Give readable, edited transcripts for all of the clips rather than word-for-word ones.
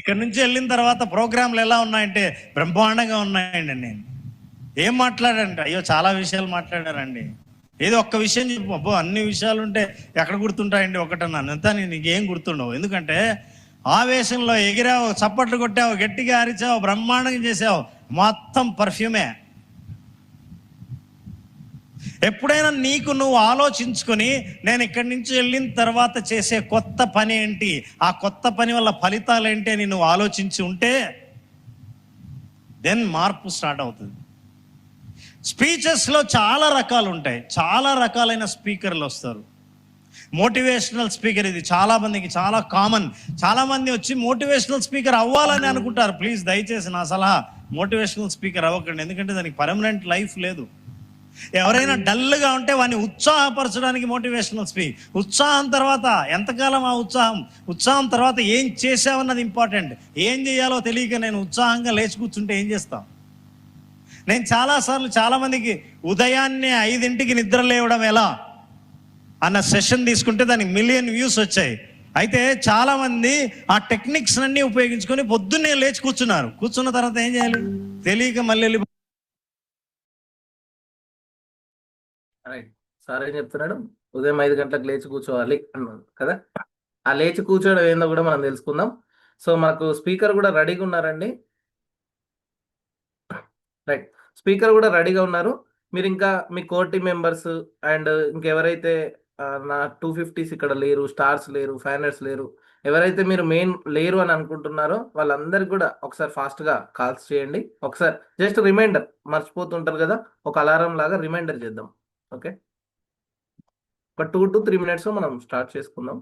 ఇక్కడ నుంచి వెళ్ళిన తర్వాత ప్రోగ్రాంలు ఎలా ఉన్నాయంటే బ్రహ్మాండంగా ఉన్నాయండి. నేను ఏం మాట్లాడండి, అయ్యో చాలా విషయాలు మాట్లాడారండి. ఏదో ఒక్క విషయం చెప్పు, అబ్బో అన్ని విషయాలు ఉంటే ఎక్కడ గుర్తుంటాయండి ఒకటన్నాను, అంతా నీకేం గుర్తుండవు. ఎందుకంటే ఆవేశంలో ఎగిరావు, చప్పట్లు కొట్టావు, గట్టిగా అరిచావు, బ్రహ్మాండంగా చేసావు, మొత్తం పర్ఫ్యూమే. ఎప్పుడైనా నీకు నువ్వు ఆలోచించుకొని నేను ఇక్కడి నుంచి వెళ్ళిన తర్వాత చేసే కొత్త పని ఏంటి, ఆ కొత్త పని వల్ల ఫలితాలు ఏంటి అని నువ్వు ఆలోచించి ఉంటే దెన్ మార్పు స్టార్ట్ అవుతుంది. స్పీచెస్లో చాలా రకాలు ఉంటాయి, చాలా రకాలైన స్పీకర్లు వస్తారు. మోటివేషనల్ స్పీకర్ ఇది చాలా మందికి చాలా కామన్. చాలా మంది వచ్చి మోటివేషనల్ స్పీకర్ అవ్వాలని అనుకుంటారు. ప్లీజ్ దయచేసి నా సలహా, మోటివేషనల్ స్పీకర్ అవ్వకండి. ఎందుకంటే దానికి పర్మనెంట్ లైఫ్ లేదు. ఎవరైనా డల్గా ఉంటే వాడిని ఉత్సాహపరచడానికి మోటివేషనల్ స్పీక్. ఉత్సాహం తర్వాత ఎంతకాలం ఆ ఉత్సాహం తర్వాత ఏం చేసావన్నది ఇంపార్టెంట్. ఏం చేయాలో తెలియక నేను ఉత్సాహంగా లేచి కూర్చుంటే ఏం చేస్తాం? నేను చాలాసార్లు చాలామందికి ఉదయాన్నే 5ంటికి నిద్ర లేవడం ఎలా అన్న సెషన్ తీసుకుంటే దానికి 1 మిలియన్ వ్యూస్ వచ్చాయి. అయితే చాలామంది ఆ టెక్నిక్స్ అన్నీ ఉపయోగించుకొని పొద్దున్నే లేచి కూర్చున్నారు. కూర్చున్న తర్వాత ఏం చేయాలి తెలియక మళ్ళీ వెళ్ళి సార్ ఏం చెప్తున్నాడు, ఉదయం 5 గంటలకు లేచి కూర్చోవాలి అన్నాడు కదా. ఆ లేచి కూర్చోవడం ఏందో కూడా మనం తెలుసుకుందాం. సో మనకు స్పీకర్ కూడా రెడీగా ఉన్నారండి. రైట్, స్పీకర్ కూడా రెడీగా ఉన్నారు. మీరు ఇంకా మీ కోర్ టీమ్ మెంబర్స్ అండ్ ఇంకెవరైతే నా 250s ఇక్కడ లేరు, స్టార్స్ లేరు, ఫ్యానర్స్ లేరు, ఎవరైతే మీరు మెయిన్ లేరు అని అనుకుంటున్నారో వాళ్ళందరికీ కూడా ఒకసారి ఫాస్ట్గా కాల్స్ చేయండి. ఒకసారి జస్ట్ రిమైండర్, మర్చిపోతుంటారు కదా, ఒక అలారం లాగా రిమైండర్ చేద్దాం. ఓకే, ఒక 2 to 3 minutes మనం స్టార్ట్ చేసుకుందాం.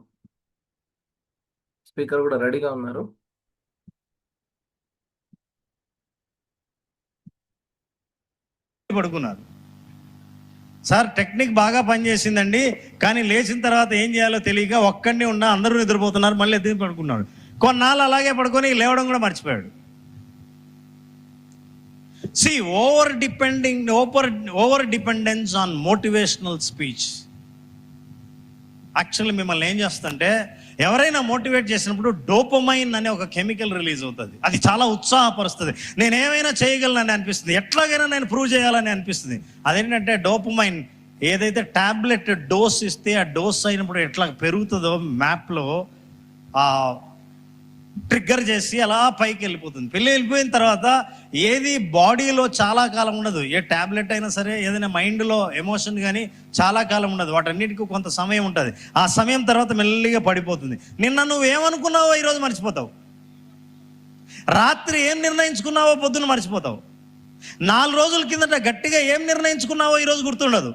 స్పీకర్ కూడా రెడీగా ఉన్నారు. పడుకున్నారు. సార్ టెక్నిక్ బాగా పనిచేసిందండి, కానీ లేచిన తర్వాత ఏం చేయాలో తెలియక ఒక్కడిని ఉన్నా, అందరూ నిద్రపోతున్నారు, మళ్ళీ ఎత్తి పడుకున్నాడు. కొన్నాళ్ళు అలాగే పడుకొని లేవడం కూడా మర్చిపోయాడు. See, over dependence on motivational speech actually మిమ్మల్ని ఏం చేస్తుందంటే, ఎవరైనా మోటివేట్ చేసినప్పుడు డోపమైన్ అనే ఒక కెమికల్ రిలీజ్ అవుతుంది. అది చాలా ఉత్సాహపరుస్తుంది. నేనేమైనా చేయగలనని అనిపిస్తుంది, ఎట్లాగైనా నేను ప్రూవ్ చేయాలని అనిపిస్తుంది. అదేంటంటే డోపమైన్ ఏదైతే టాబ్లెట్ డోస్ ఇస్తే ఆ డోస్ అయినప్పుడు ఎట్లా పెరుగుతుందో మ్యాప్లో ఆ ట్రిగ్గర్ చేసి అలా పైకి వెళ్ళిపోతుంది. వెళ్ళిపోయిన తర్వాత ఏది బాడీలో చాలా కాలం ఉండదు. ఏ ట్యాబ్లెట్ అయినా సరే, ఏదైనా మైండ్లో ఎమోషన్ కానీ చాలా కాలం ఉండదు. వాటన్నిటికీ కొంత సమయం ఉంటుంది. ఆ సమయం తర్వాత మెల్లిగా పడిపోతుంది. నిన్న నువ్వేమనుకున్నావో ఈరోజు మర్చిపోతావు. రాత్రి ఏం నిర్ణయించుకున్నావో పొద్దున్న మర్చిపోతావు. 4 రోజుల కిందట గట్టిగా ఏం నిర్ణయించుకున్నావో ఈరోజు గుర్తుండదు.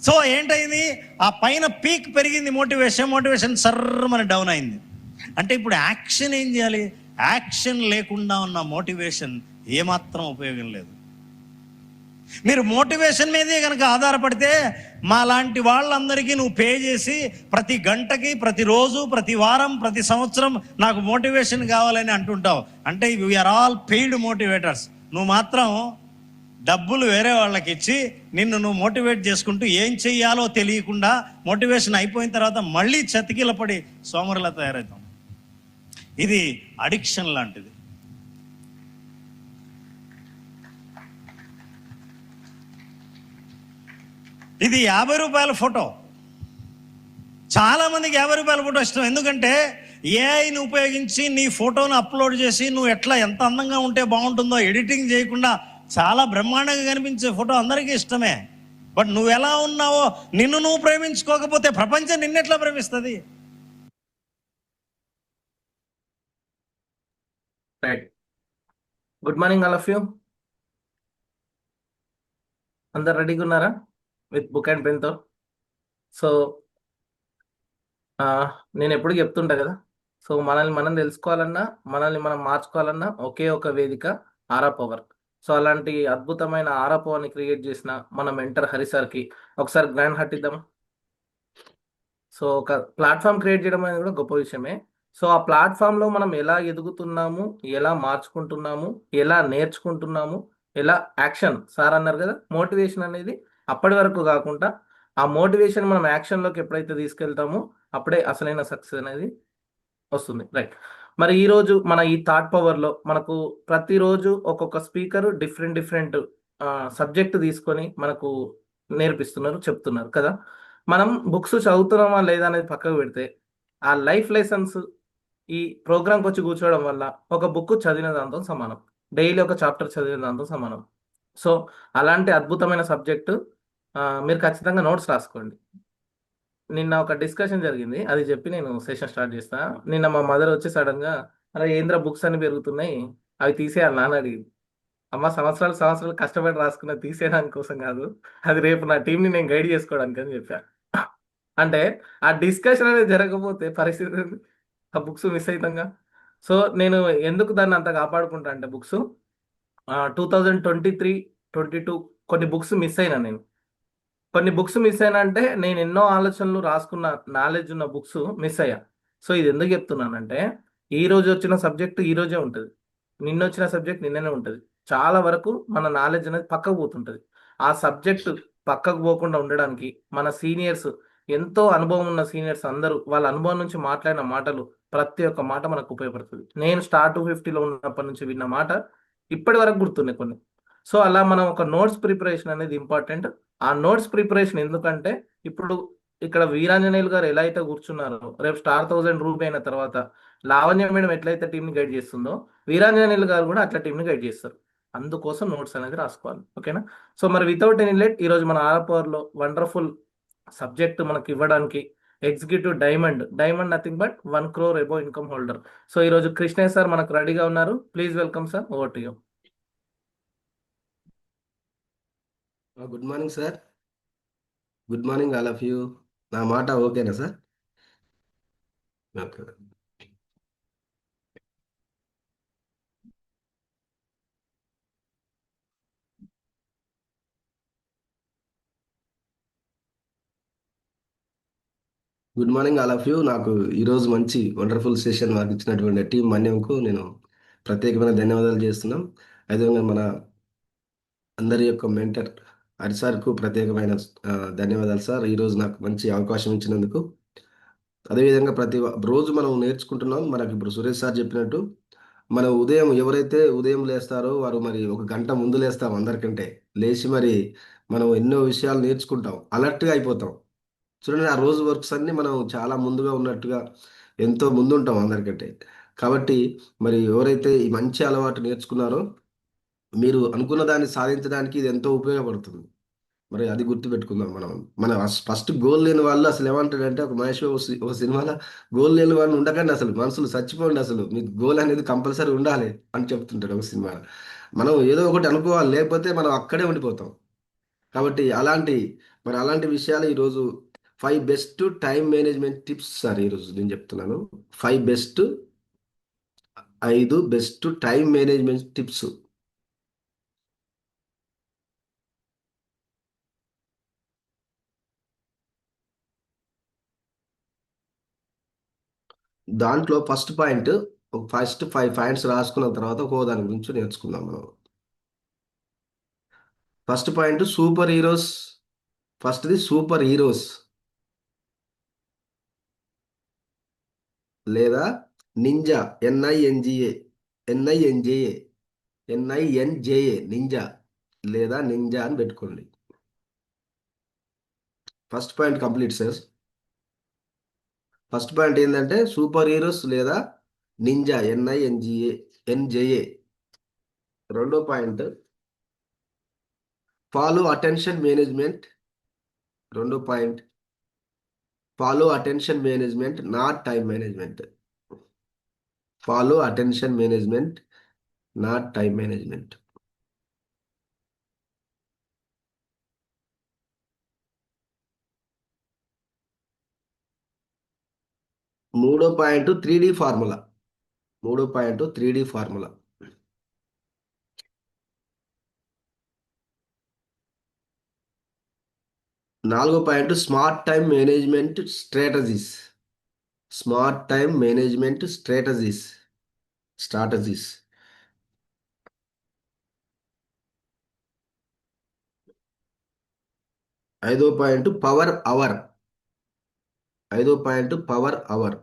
సో ఏంటైంది, ఆ పైన పీక్ పెరిగింది మోటివేషన్ సర్రమని డౌన్ అయింది. అంటే ఇప్పుడు యాక్షన్ ఏం చేయాలి? యాక్షన్ లేకుండా ఉన్న మోటివేషన్ ఏమాత్రం ఉపయోగం లేదు. మీరు మోటివేషన్ మీదే కనుక ఆధారపడితే మా లాంటి వాళ్ళందరికీ నువ్వు పే చేసి ప్రతి గంటకి, ప్రతిరోజు, ప్రతి వారం, ప్రతి సంవత్సరం నాకు మోటివేషన్ కావాలని అంటుంటావు. అంటే వీఆర్ ఆల్ పెయిడ్ మోటివేటర్స్. నువ్వు మాత్రం డబ్బులు వేరే వాళ్ళకి ఇచ్చి నువ్వు మోటివేట్ చేసుకుంటూ ఏం చెయ్యాలో తెలియకుండా మోటివేషన్ అయిపోయిన తర్వాత మళ్ళీ చతికిలపడి సోమరులా తయారవుతాం. ఇది అడిక్షన్ లాంటిది. ఇది 50 రూపాయల ఫోటో. చాలా మందికి 50 రూపాయల ఫోటో ఇష్టం. ఎందుకంటే ఏఐని ఉపయోగించి నీ ఫోటోను అప్లోడ్ చేసి నువ్వు ఎంత అందంగా ఉంటే బాగుంటుందో ఎడిటింగ్ చేయకుండా చాలా బ్రహ్మాండంగా కనిపించే ఫోటో అందరికీ ఇష్టమే. బట్ నువ్వు ఎలా ఉన్నావో, నువ్వు ప్రేమించుకోకపోతే ప్రపంచం నిన్నెట్లా ప్రేమిస్తుంది? Right, good morning all of you. అందరు రెడీగా ఉన్నారా విత్ బుక్ అండ్ పెన్తో? సో నేను ఎప్పుడు చెప్తుంటా కదా, సో మనల్ని మనం తెలుసుకోవాలన్నా, మనల్ని మనం మార్చుకోవాలన్నా ఒకే ఒక వేదిక ఆరా పవర్. సో అలాంటి అద్భుతమైన ఆరా పవర్ని క్రియేట్ చేసిన మన మెంటర్ హరి సార్కి ఒకసారి గ్రాండ్ హార్ట్ ఇద్దాం. సో ఒక ప్లాట్ఫామ్ క్రియేట్ చేయడం అనేది కూడా గొప్ప విషయమే. సో ఆ ప్లాట్ఫామ్లో మనం ఎలా ఎదుగుతున్నాము, ఎలా మార్చుకుంటున్నాము, ఎలా నేర్చుకుంటున్నాము, ఎలా యాక్షన్. సార్ అన్నారు కదా, మోటివేషన్ అనేది అప్పటి వరకు కాకుండా ఆ మోటివేషన్ మనం యాక్షన్లోకి ఎప్పుడైతే తీసుకెళ్తామో అప్పుడే అసలైన సక్సెస్ అనేది వస్తుంది. రైట్, మరి ఈరోజు మన ఈ థాట్ పవర్లో మనకు ప్రతిరోజు ఒక్కొక్క స్పీకర్ డిఫరెంట్ డిఫరెంట్ సబ్జెక్ట్ తీసుకొని మనకు నేర్పిస్తున్నారు, చెప్తున్నారు కదా. మనం బుక్స్ చదువుతున్నామా లేదా అనేది పక్కకు పెడితే ఆ లైఫ్ లెసన్స్ ఈ ప్రోగ్రామ్కి వచ్చి కూర్చోవడం వల్ల ఒక బుక్ చదివిన దాంతో సమానం, డైలీ ఒక చాప్టర్ చదివిన దాంతో సమానం. సో అలాంటి అద్భుతమైన సబ్జెక్టు మీరు ఖచ్చితంగా నోట్స్ రాసుకోండి. నిన్న ఒక డిస్కషన్ జరిగింది, అది చెప్పి నేను సెషన్ స్టార్ట్ చేస్తా. నిన్న మా మదర్ వచ్చి సడన్ గా, అరే ఏంద్ర బుక్స్ అన్ని పెరుగుతున్నాయి, అవి తీసేయాలి నాన్న అడిగింది. అమ్మ, సంవత్సరాలు సంవత్సరాలు కష్టపడి రాసుకున్న తీసేయడానికి కోసం కాదు, అది రేపు నా టీంని నేను గైడ్ చేసుకోవడానికి అని చెప్పా. అంటే ఆ డిస్కషన్ అనేది జరగకపోతే పరిస్థితి ఏంది? ఆ బుక్స్ మిస్ అవుతాంగా. సో నేను ఎందుకు దాన్ని అంత కాపాడుకుంటా అంటే బుక్స్ 2023, 22 కొన్ని బుక్స్ మిస్ అయినా నేను. కొన్ని బుక్స్ మిస్ అయినా అంటే నేను ఎన్నో ఆలోచనలు రాసుకున్న నాలెడ్జ్ ఉన్న బుక్స్ మిస్ అయ్యా. సో ఇది ఎందుకు చెప్తున్నానంటే, ఈ రోజు వచ్చిన సబ్జెక్ట్ ఈ రోజే ఉంటుంది, నిన్న వచ్చిన సబ్జెక్ట్ నిన్ననే ఉంటుంది. చాలా వరకు మన నాలెడ్జ్ అనేది పక్కకు పోతుంటుంది. ఆ సబ్జెక్ట్ పక్కకు పోకుండా ఉండడానికి మన సీనియర్స్, ఎంతో అనుభవం ఉన్న సీనియర్స్ అందరూ వాళ్ళ అనుభవం నుంచి మాట్లాడిన మాటలు, ప్రతి ఒక్క మాట మనకు ఉపయోగపడుతుంది. నేను స్టార్ 250లో ఉన్నప్పటి నుంచి విన్న మాట ఇప్పటి వరకు గుర్తున్నాయి కొన్ని. సో అలా మనం ఒక నోట్స్ ప్రిపరేషన్ అనేది ఇంపార్టెంట్. ఆ నోట్స్ ప్రిపరేషన్ ఎందుకంటే, ఇప్పుడు ఇక్కడ వీరాంజనేయులు గారు ఎలా అయితే కూర్చున్నారో, రేపు స్టార్ 1000 రూపీ అయిన తర్వాత లావణ్య మేడం ఎట్లయితే టీంని గైడ్ చేస్తుందో, వీరాంజనేయులు గారు కూడా అట్లా టీంని గైడ్ చేస్తారు. అందుకోసం నోట్స్ అనేది రాసుకోవాలి, ఓకేనా. సో మరి వితౌట్ ఎనీ లేట్, ఈరోజు మన ఆరపవర్లో వండర్ఫుల్ సబ్జెక్ట్ మనకి ఇవ్వడానికి executive diamond, diamond nothing but 1 crore above income holder. So ఈరోజు కృష్ణయ్య సార్ మనకు రెడీగా ఉన్నారు. Please welcome sir, over to you. Good morning sir. Good morning all of you. నా మాట ఓకేనా sir? Okay. Good morning all of you. నాకు ఈరోజు మంచి వండర్ఫుల్ సెషన్ మాకు ఇచ్చినటువంటి టీం మన్యంకు నేను ప్రత్యేకమైన ధన్యవాదాలు చేస్తున్నాం. అదేవిధంగా మన అందరి యొక్క మెంటర్ హరి సార్కు ప్రత్యేకమైన ధన్యవాదాలు సార్, ఈరోజు నాకు మంచి అవకాశం ఇచ్చినందుకు. అదేవిధంగా రోజు మనం నేర్చుకుంటున్నాం. మనకి ఇప్పుడు సురేష్ సార్ చెప్పినట్టు, మనం ఉదయం ఎవరైతే ఉదయం లేస్తారో వారు మరి ఒక గంట ముందు లేస్తాం అందరికంటే. లేచి మరి మనం ఎన్నో విషయాలు నేర్చుకుంటాం, అలర్ట్గా అయిపోతాం. చూడండి, ఆ రోజు వర్క్స్ అన్నీ మనం చాలా ముందుగా ఉన్నట్టుగా ఎంతో ముందుంటాం అందరికంటే. కాబట్టి మరి ఎవరైతే ఈ మంచి అలవాటు నేర్చుకున్నారో, మీరు అనుకున్న దాన్ని సాధించడానికి ఇది ఎంతో ఉపయోగపడుతుంది. మరి అది గుర్తుపెట్టుకుందాం మనం. మన ఫస్ట్ గోల్ లేని వాళ్ళు అసలు ఏమంటాడంటే, ఒక మహేష్ బాబు ఒక సినిమాలో, గోల్ లేని వాళ్ళు ఉండకండి, అసలు మనుషులు చచ్చిపోండి, అసలు మీకు గోల్ అనేది కంపల్సరీ ఉండాలి అని చెప్తుంటాడు ఒక సినిమాలో. మనం ఏదో ఒకటి అనుకోవాలి, లేకపోతే మనం అక్కడే ఉండిపోతాం. కాబట్టి అలాంటి విషయాలు ఈరోజు 5 best time management tips sir ఈరోజు నేను చెప్తున్నాను. 5 best 5 best time management tips. దాంట్లో ఫస్ట్ పాయింట్, ఫస్ట్ 5 పాయింట్స్ రాసుకున్న తర్వాత ఒక్కో దాని గురించి నేర్చుకుందాం మనం. First point super heroes. ఫస్ట్ది సూపర్ హీరోస్ లేదా నింజా, ఎన్ఐఎన్జిఏ, ఎన్ఐఎన్జేఏ, ఎన్ఐఎన్జేఏ నింజా లేదా నింజా అని పెట్టుకోండి. First point complete sir. First point ఏంటంటే సూపర్ హీరోస్ లేదా నింజా, ఎన్ఐఎన్జిఏ ఎన్జేఏ. రెండో పాయింట్ ఫాలో అటెన్షన్ మేనేజ్మెంట్. రెండో point follow attention management, not time management. Follow attention management, not time management. మూడో point 3D formula. మూడో point 3D formula. నాలుగో point smart time management strategies. Smart time management strategies. Strategies. ఐదో point power hour. ఐదో point power hour.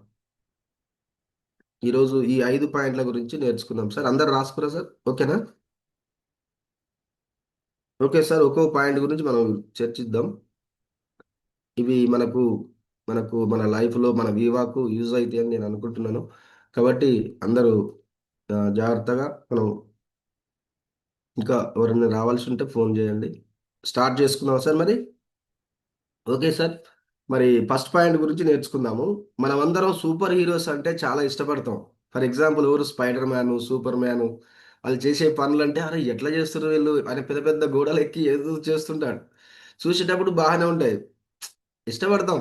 ఈరోజు ఈ 5 పాయింట్ల గురించి నేర్చుకుందాం సార్. అందరు రాసుకురా సార్? ఓకేనా? Okay sir. ఒక్కో పాయింట్ గురించి మనం చర్చిద్దాం. ఇవి మనకు మనకు మన లైఫ్‌లో మన వివాకు యూజ్ అయితాయని నేను అనుకుంటున్నాను. కాబట్టి అందరూ జాగ్రత్తగా మనం ఇంకా ఎవరైనా రావాల్సి ఉంటే ఫోన్ చేయండి. స్టార్ట్ చేసుకుందామా సార్ మరి? Okay sir. మరి ఫస్ట్ పాయింట్ గురించి నేర్చుకుందాము. మనమందరం సూపర్ హీరోస్ అంటే చాలా ఇష్టపడతాం. ఫర్ ఎగ్జాంపుల్ ఎవరు స్పైడర్ మ్యాను, సూపర్ మ్యాను వాళ్ళు చేసే పనులంటే అరే! ఎట్లా చేస్తుర్రు వీళ్ళు అని పెద్ద పెద్ద గోడలెక్కి ఏదో చేస్తుంటాడు. చూసేటప్పుడు బాగానే ఉంటాయి. ఇష్టపడతాం.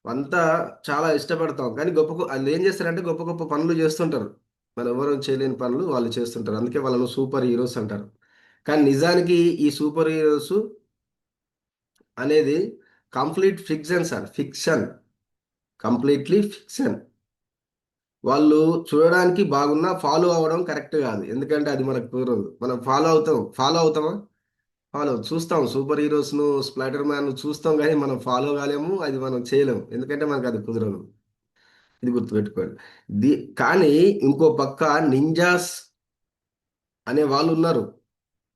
అంతా చాలా ఇష్టపడతాం. కానీ ఆళ్ళేం చేస్తారంటే గొప్ప గొప్ప పనులు చేస్తుంటారు. మనెవ్వరం చేయలేని పనులు వాళ్ళు చేస్తుంటారు. అందుకే వాళ్ళను సూపర్ హీరోస్ అంటారు. కానీ నిజానికి ఈ సూపర్ హీరోస్ అనేది complete fiction sir. Fiction. Completely fiction. వాళ్ళు చూడడానికి బాగున్నా ఫాలో అవ్వడం కరెక్ట్ కాదు. ఎందుకంటే అది మనకు కుదరదు. మనం ఫాలో అవుతాం. ఫాలో అవుతామా? ఫాలో చూస్తాం. సూపర్ హీరోస్‌ను, స్పైడర్ మ్యాన్‌ను చూస్తాం గానీ మనం ఫాలో కాలేము. అది మనం చేయలేము. ఎందుకంటే మనకది కుదరదు. ఇది గుర్తుపెట్టుకోండి. ది కానీ ఇంకో పక్క నింజాస్ అనే వాళ్ళున్నారు.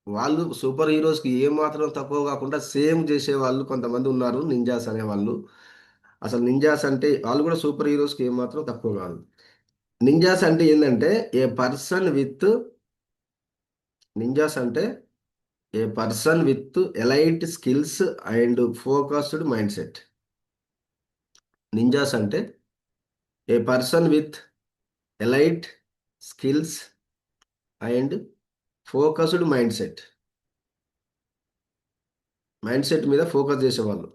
వాళ్ళు సూపర్ హీరోస్‌కి ఏమాత్రం తక్కువ కాకుండా సేమ్ చేసేవాళ్ళు కొంతమంది ఉన్నారు. నింజాస్ అనేవాళ్ళు. అసలు నింజాస్ అంటే వాళ్ళు కూడా సూపర్ హీరోస్‌కి ఏమాత్రం తక్కువ కాదు. నింజాస్ అంటే ఏందంటే ఏ పర్సన్ విత్ నింజాస్ అంటే a person with elite skills and focused mindset. Ninjas అంటే a person with elite skills and focused mindset. Mindset మీద ఫోకస్ చేసేవాళ్ళు.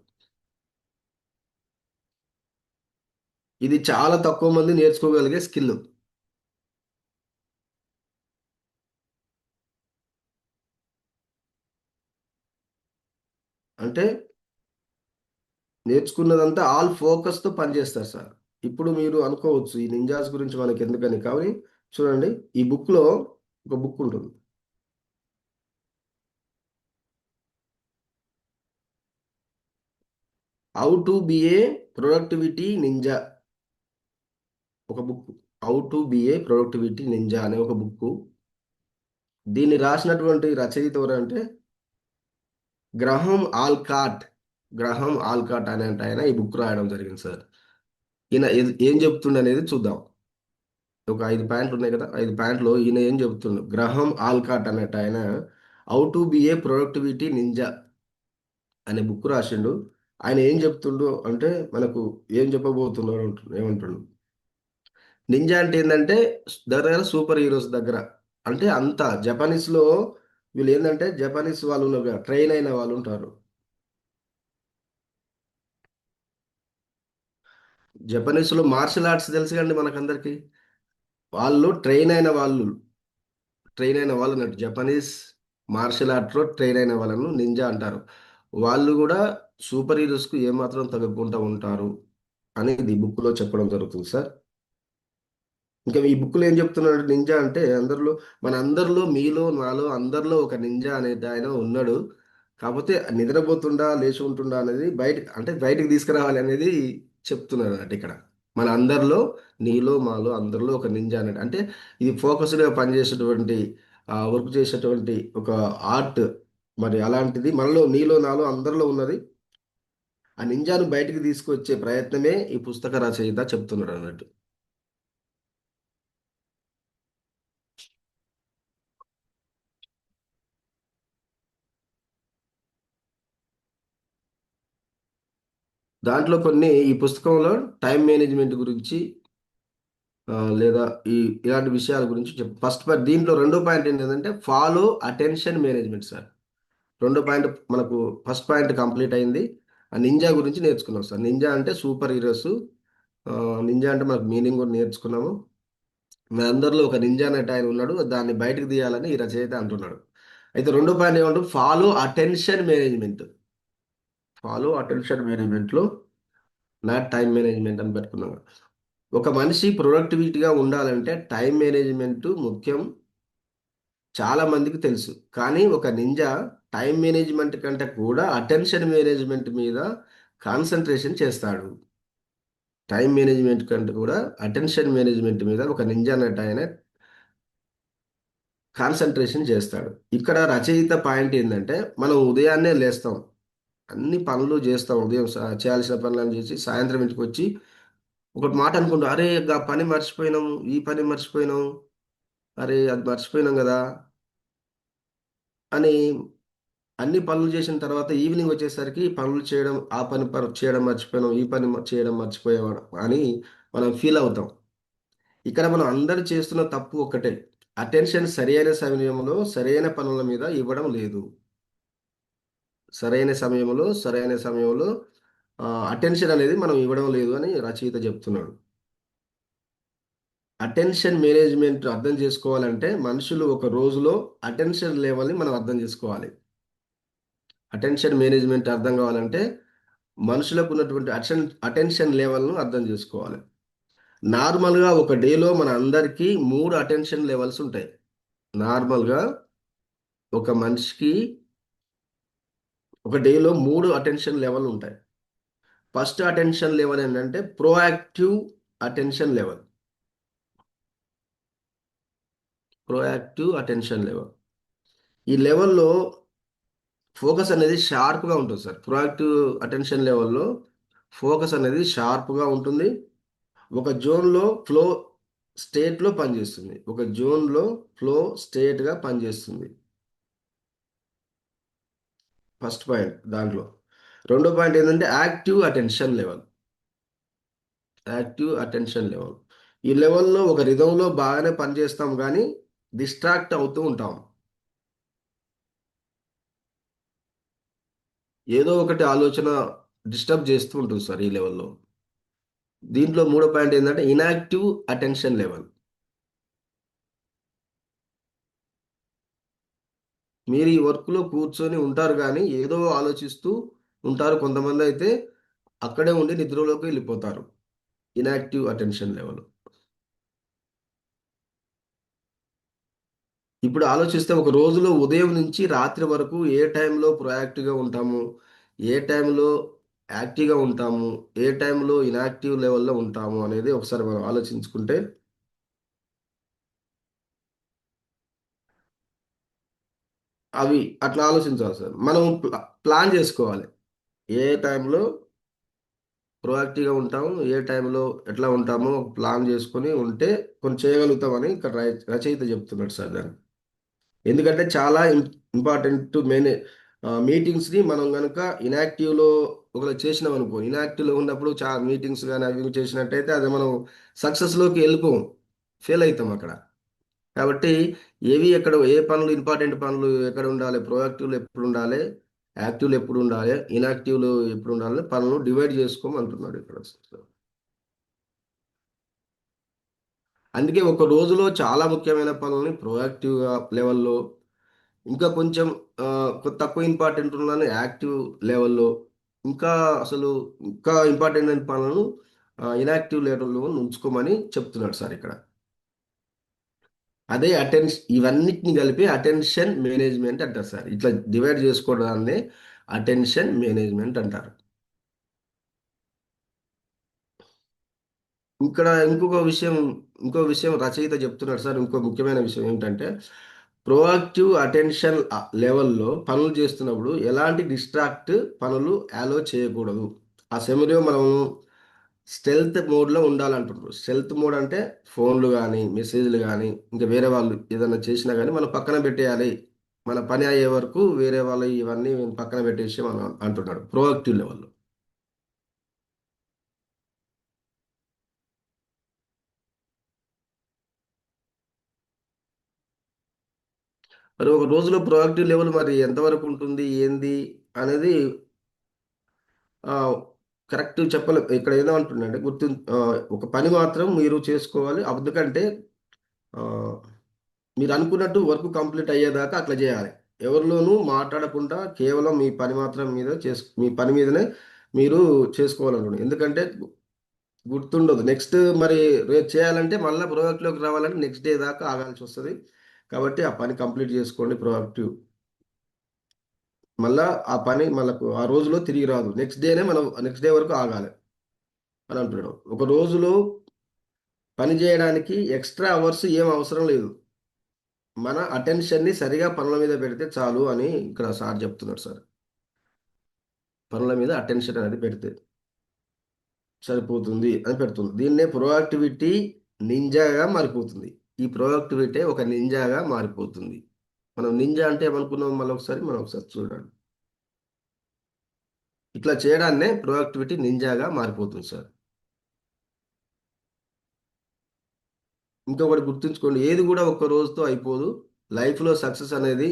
ఇది చాలా తక్కువ మంది నేర్చుకోగలిగే స్కిల్. అంటే నేర్చుకున్నదంతా ఆల్ ఫోకస్‌తో పనిచేస్తారు సార్. ఇప్పుడు మీరు అనుకోవచ్చు ఈ నింజాస్ గురించి మనకెందుకని. కానీ చూడండి ఈ బుక్‌లో ఒక బుక్ ఉంటుంది. 'How to be a productivity ninja' ఒక book. 'How to be a productivity ninja' అనే ఒక బుక్కు. దీన్ని రాసినటువంటి రచయిత ఎవరంటే గ్రహం ఆల్కాట్. గ్రహం ఆల్కాట్ అనేటాయన ఈ బుక్ రాయడం జరిగింది సార్. ఈయన ఏం చెప్తుండనేది చూద్దాం. ఒక 5 పాయింట్లు ఉన్నాయి కదా! 5 పాయింట్‌లో ఈయన ఏం చెప్తుండు. గ్రహం ఆల్కాట్ అనేటాయన 'how to be a productivity ninja' అనే బుక్ రాసిండు. ఆయన ఏం చెప్తుండు అంటే మనకు ఏం చెప్పబోతున్నాడు ఏమంటుండు. నింజా అంటే ఏందంటే దగ్గర సూపర్ హీరోస్ దగ్గర. అంటే అంత జపనీస్‌లో వీళ్ళేందంటే జపనీస్ వాళ్ళు ఉన్నారు కదా! ట్రైన్ అయిన వాళ్ళుంటారు. జపనీస్‌లో మార్షల్ ఆర్ట్స్ తెలుసు కదండీ మనకందరికి. వాళ్ళు ట్రైన్ అయిన వాళ్ళు. ట్రైన్ అయిన వాళ్ళన్నట్టు. జపనీస్ మార్షల్ ఆర్ట్‌లో ట్రైన్ అయిన వాళ్ళను నింజా అంటారు. వాళ్ళు గూడా సూపర్ హీరోస్‌కు ఏమాత్రం తగ్గకుండా ఉంటారు అని ఇది బుక్‌లో చెప్పడం జరుగుతుంది సార్. ఇంకా ఈ బుక్‌లో ఏం చెప్తున్నాడు నింజా అంటే మనందరిలో మీలో, నాలో అందరిలో ఒక నింజా అనేటాయన ఉన్నాడు. కాపోతే నిద్రపోతుండా, లేచి ఉంటుండా అనేది బయటికి తీసుకురావాలి అనేది చెప్తున్నాడన్నట్టు ఇక్కడ. మన అందరిలో నీలో, మాలో అందరిలో ఒక నింజా అన్నట్టు. అంటే ఇది ఫోకస్డ్‌గా పనిచేసేటువంటి వర్క్ చేసేటువంటి ఒక ఆర్ట్. మరి అలాంటిది మనలో నీలో, నాలో అందరిలో ఉన్నది. ఆ నింజాను బయటికి తీసుకొచ్చే ప్రయత్నమే ఈ పుస్తక రచయిత చెప్తున్నాడన్నట్టు. దాంట్లో ఈ పుస్తకంలో టైమ్ మేనేజ్‌మెంట్ గురించి లేదా ఇలాంటి విషయాల గురించి దీంట్లో రెండో పాయింట్ ఏంటంటే ఫాలో అటెన్షన్ మేనేజ్‌మెంట్ సార్. రెండో పాయింట్ మనకు ఫస్ట్ పాయింట్ కంప్లీట్ అయింది. ఆ నింజా గురించి నేర్చుకున్నాం సార్. నింజా అంటే సూపర్ హీరోస్. నింజా అంటే మనకు మీనింగ్ కూడా నేర్చుకున్నాము. మనందరిలో ఒక నింజా అనేటాయన ఉన్నాడు. దాన్ని బయటకు తీయాలని ఈ రచయిత అంటున్నాడు. అయితే రెండో పాయింట్ ఏమంటే follow attention management. Follow attention మేనేజ్‌మెంట్‌లో నాట్ టైమ్ మేనేజ్‌మెంట్ అని పెట్టుకున్నాం. ఒక మనిషి ప్రొడక్టివిటీగా ఉండాలంటే టైం మేనేజ్మెంట్ ముఖ్యం. చాలా మందికి తెలుసు. కానీ ఒక నింజా టైం మేనేజ్మెంట్ కంటే కూడా అటెన్షన్ మేనేజ్మెంట్ మీద కాన్సంట్రేషన్ చేస్తాడు. టైం మేనేజ్మెంట్ కంటే కూడా అటెన్షన్ మేనేజ్మెంట్ మీద ఒక నింజా నట్ ఆయన కాన్సన్ట్రేషన్ చేస్తాడు. ఇక్కడ రచయిత పాయింట్ ఏంటంటే మనం ఉదయాన్నే లేస్తాం, అన్ని పనులు చేస్తాం, ఉదయం చేయాల్సిన పనులను చేసి సాయంత్రం ఇంటికి వచ్చి ఒకటి మాట అనుకుంటాం, అరే ఆ పని మర్చిపోయినాం, ఈ పని మర్చిపోయినాం, అరే అది మర్చిపోయినాం కదా అని అన్ని పనులు చేసిన తర్వాత ఈవినింగ్ వచ్చేసరికి పనులు చేయడం, ఆ పని చేయడం మర్చిపోయినాం, ఈ పని చేయడం మర్చిపోయాం అని మనం ఫీల్ అవుతాం. ఇక్కడ మనం అందరూ చేస్తున్న తప్పు ఒక్కటే, అటెన్షన్ సరైన సమయంలో సరైన పనుల మీద ఇవ్వడం లేదు. సరైన సమయంలో అటెన్షన్ అనేది మనం ఇవ్వడం లేదు అని రచయిత చెప్తున్నాడు. అటెన్షన్ మేనేజ్మెంట్ అర్థం చేసుకోవాలంటే మనుషులు ఒక రోజులో అటెన్షన్ లెవెల్ని మనం అర్థం చేసుకోవాలి. అటెన్షన్ మేనేజ్మెంట్ అర్థం కావాలంటే మనుషులకు ఉన్నటువంటి అటెన్షన్ లెవెల్ను అర్థం చేసుకోవాలి. నార్మల్గా ఒక డేలో మన అందరికీ 3 అటెన్షన్ లెవెల్స్ ఉంటాయి. నార్మల్గా ఒక మనిషికి ఒక డేలో 3 అటెన్షన్ లెవెల్ ఉంటాయి. ఫస్ట్ అటెన్షన్ లెవెల్ ఏంటంటే proactive attention level. Proactive attention level. ఈ లెవెల్‌లో ఫోకస్ అనేది షార్ప్‌గా ఉంటుంది సార్. ప్రోయాక్టివ్ అటెన్షన్ లెవెల్‌లో ఫోకస్ అనేది షార్ప్‌గా ఉంటుంది. ఒక జోన్‌లో ఫ్లో స్టేట్‌లో పనిచేస్తుంది. ఒక జోన్‌లో ఫ్లో స్టేట్‌గా పనిచేస్తుంది. ఫస్ట్ పాయింట్ దాంట్లో. రెండో పాయింట్ ఏంటంటే active attention level. Active attention level. ఈ లెవెల్‌లో ఒక రిథమ్‌లో బాగానే పనిచేస్తాం గానీ డిస్ట్రాక్ట్ అవుతూ ఉంటాం. ఏదో ఒకటి ఆలోచన డిస్టర్బ్ చేస్తూ ఉంటుంది సార్ ఈ లెవెల్‌లో. దీంట్లో మూడో పాయింట్ ఏంటంటే ఇనాక్టివ్ అటెన్షన్ లెవెల్. మీరు ఈ వర్క్‌లో కూర్చొని ఉంటారు గానీ ఏదో ఆలోచిస్తూ ఉంటారు. కొంతమందయితే అక్కడే ఉండి నిద్రలోకి వెళ్ళిపోతారు. Inactive attention level. ఇప్పుడు ఆలోచిస్తే ఒక రోజులో ఉదయం నుంచి రాత్రి వరకు ఏ టైంలో ప్రొయాక్టివ్‌గా ఉంటాము, ఏ టైంలో యాక్టివ్‌గా ఉంటాము, ఏ టైంలో ఇనాక్టివ్ లెవెల్‌లో ఉంటాము అనేది ఒకసారి మనం ఆలోచించుకుంటే అవి అట్లా ఆలోచించాలి సార్. మనం ప్లాన్ చేసుకోవాలి. ఏ టైంలో ప్రొయాక్టివ్‌గా ఉంటాము, ఏ టైంలో ఎట్లా ఉంటామో ఒక ప్లాన్ చేసుకొని ఉంటే కొన్ని చేయగలుగుతామని ఇక్కడ రచయిత చెప్తున్నాడు సార్ దాన్ని. ఎందుకంటే చాలా ఇంపార్టెంట్ మీటింగ్స్‌ని మనం గనుక ఇనాక్టివ్‌లో ఒకవేళ చేసినామనుకో, ఇనాక్టివ్‌లో ఉన్నప్పుడు మీటింగ్స్ గాని అవి ఇవి చేసినట్టయితే అది మనం సక్సెస్‌లోకి వెళ్ళిపోము. ఫెయిల్ అయితాం అక్కడ. కాబట్టి ఏ పనులు ఇంపార్టెంట్ పనులు ఎక్కడ ఉండాలి, ప్రొయాక్టివ్‌లో ఎప్పుడు ఉండాలి, యాక్టివ్‌లో ఎప్పుడు ఉండాలి, ఇనాక్టివ్‌లో ఎప్పుడు ఉండాలి, పనులు డివైడ్ చేసుకోమంటున్నాడు ఇక్కడ. అందుకే ఒక రోజులో చాలా ముఖ్యమైన పనుల్ని ప్రొయాక్టివ్‌గా లెవెల్‌లో, ఇంకా కొంచెం తక్కువ ఇంపార్టెంట్ ఉన్నని యాక్టివ్ లెవెల్‌లో, ఇంకా అసలు ఇంకా ఇంపార్టెంట్ అయిన పనులను ఇనాక్టివ్ లెవెల్‌లో ఉంచుకోమని చెప్తున్నాడు సార్ ఇక్కడ. అదే ఇవన్నిటిని కలిపి అటెన్షన్ మేనేజ్మెంట్ అంటారు సార్. ఇట్లా డివైడ్ చేసుకోవడాన్నే అటెన్షన్ మేనేజ్మెంట్ అంటారు. ఇక్కడ ఇంకో విషయం రచయిత చెప్తున్నాడు సార్. ఇంకో ముఖ్యమైన విషయం ఏంటంటే, ప్రోయాక్టివ్ అటెన్షన్ లెవెల్‌లో పనులు చేస్తున్నప్పుడు ఎలాంటి పనులు అలో చేయకూడదు. ఆ సమయంలో మనం స్టెల్త్ మోడ్‌లో ఉండాలంటున్నారు. స్టెల్త్ మోడ్ అంటే ఫోన్‌లు గానీ, మెసేజ్‌లు గానీ, ఇంకా వేరే వాళ్ళు ఏదన్నా చేసినా గానీ మనం పక్కన పెట్టేయాలి. మన పని అయ్యే వరకు వేరే వాళ్ళయి ఇవన్నీ పక్కన పెట్టేసి మనం అంటున్నాడు. ప్రోయాక్టివ్ లెవెల్‌లో. మరి ఒక రోజులో ప్రొయాక్టివ్ లెవెల్ మరి ఎంతవరకు ఉంటుంది? ఏంది? అనేది ఆహ్, కరెక్ట్ చెప్పలేం. ఇక్కడ ఏమంటుండంటే ఒక పని మాత్రం మీరు చేసుకోవాలి. ఎందుకంటే ఆహ్, మీరనుకున్నట్టు వర్క్ కంప్లీట్ అయ్యేదాకా అట్లా జేయాలి. ఎవరిలోనూ మాట్లాడకుండా కేవలం మీ పని మీదనే మీరు చేసుకోవాలనుకోండి. ఎందుకంటే గుర్తుండదు. నెక్స్ట్ మరి రేపు చేయాలంటే మళ్ళా ప్రొయాక్టివ్‌లోకి రావాలంటే నెక్స్ట్ డే దాకా ఆగాల్సొస్తది. కాబట్టి ఆ పని కంప్లీట్ జేసుకోండి ప్రొయాక్టివ్. మళ్ళా ఆ పని ఆ రోజులో తిరిగి రాదు. నెక్స్ట్ డే వరకు ఆగాలి. అని అంటున్నాడు. ఒక రోజులో పని చేయడానికి ఎక్స్ట్రా అవర్స్ ఏం అవసరం లేదు. మన అటెన్షన్ని సరిగా పనుల మీద పెడితే చాలు అని ఇక్కడ సార్ చెప్తున్నాడు సార్. పనుల మీద అటెన్షన్ అనేది పెడితే సరిపోతుంది అని పెడుతుంది. దీన్నే ప్రొయాక్టివిటీ నింజాగా మారిపోతుంది. ఈ ప్రొయాక్టివిటీ ఒక నింజాగా మారిపోతుంది. మనం నింజా అంటే ఏమనుకున్నాం మళ్ళీ మనం ఒకసారి చూడండి. ఇట్లా చేయడాన్నే ప్రొయాక్టివిటీ నింజాగా మారిపోతుంది సార్. ఇంకొకటి గుర్తుంచుకోండి, ఏది కూడా ఒక్క రోజుతో అయిపోదు. లైఫ్లో సక్సెస్ అనేది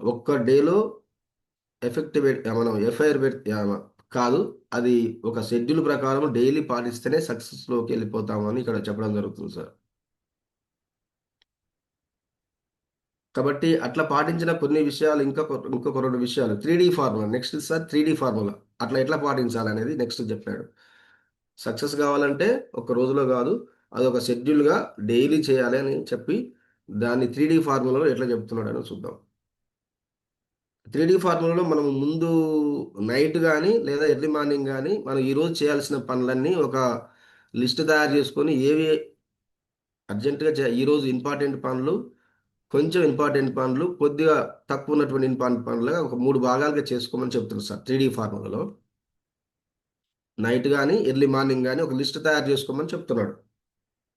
ఒక్క డేలో ఎఫెక్టివ్ మనం ఎఫ్ఐఆర్ కాదు. అది ఒక షెడ్యూల్ ప్రకారం డైలీ పాటిస్తేనే సక్సెస్లోకి వెళ్ళిపోతామని ఇక్కడ చెప్పడం జరుగుతుంది సార్. కాబట్టి అట్లా పాటించిన కొన్ని విషయాలు ఇంకొక 2 విషయాలు 3D formula next sir. 3D formula అట్లా ఎట్లా పాటించాలనేది నెక్స్ట్ చెప్పాడు. సక్సెస్ కావాలంటే ఒక రోజులో కాదు, అది ఒక షెడ్యూల్గా డైలీ చేయాలి అని చెప్పి దాన్ని 3D ఫార్ములాలో ఎట్లా చెప్తున్నాడని చూద్దాం. 3D ఫార్ములాలో మనం ముందు నైట్ కానీ లేదా ఎర్లీ మార్నింగ్ కానీ మనం ఈరోజు చేయాల్సిన పనులన్నీ ఒక లిస్ట్ తయారు చేసుకొని ఏవి అర్జెంటుగా ఈరోజు ఇంపార్టెంట్ పనులు, కొంచెం ఇంపార్టెంట్ పనులు, కొద్దిగా తక్కువ ఉన్నటువంటి ఇంపార్టెంట్ పనులుగా ఒక 3 భాగాలుగా చేసుకోమని చెప్తున్నారు సార్ 3D ఫార్ములాలో. నైట్ కానీ ఎర్లీ మార్నింగ్ కానీ ఒక లిస్ట్ తయారు చేసుకోమని చెప్తున్నాడు.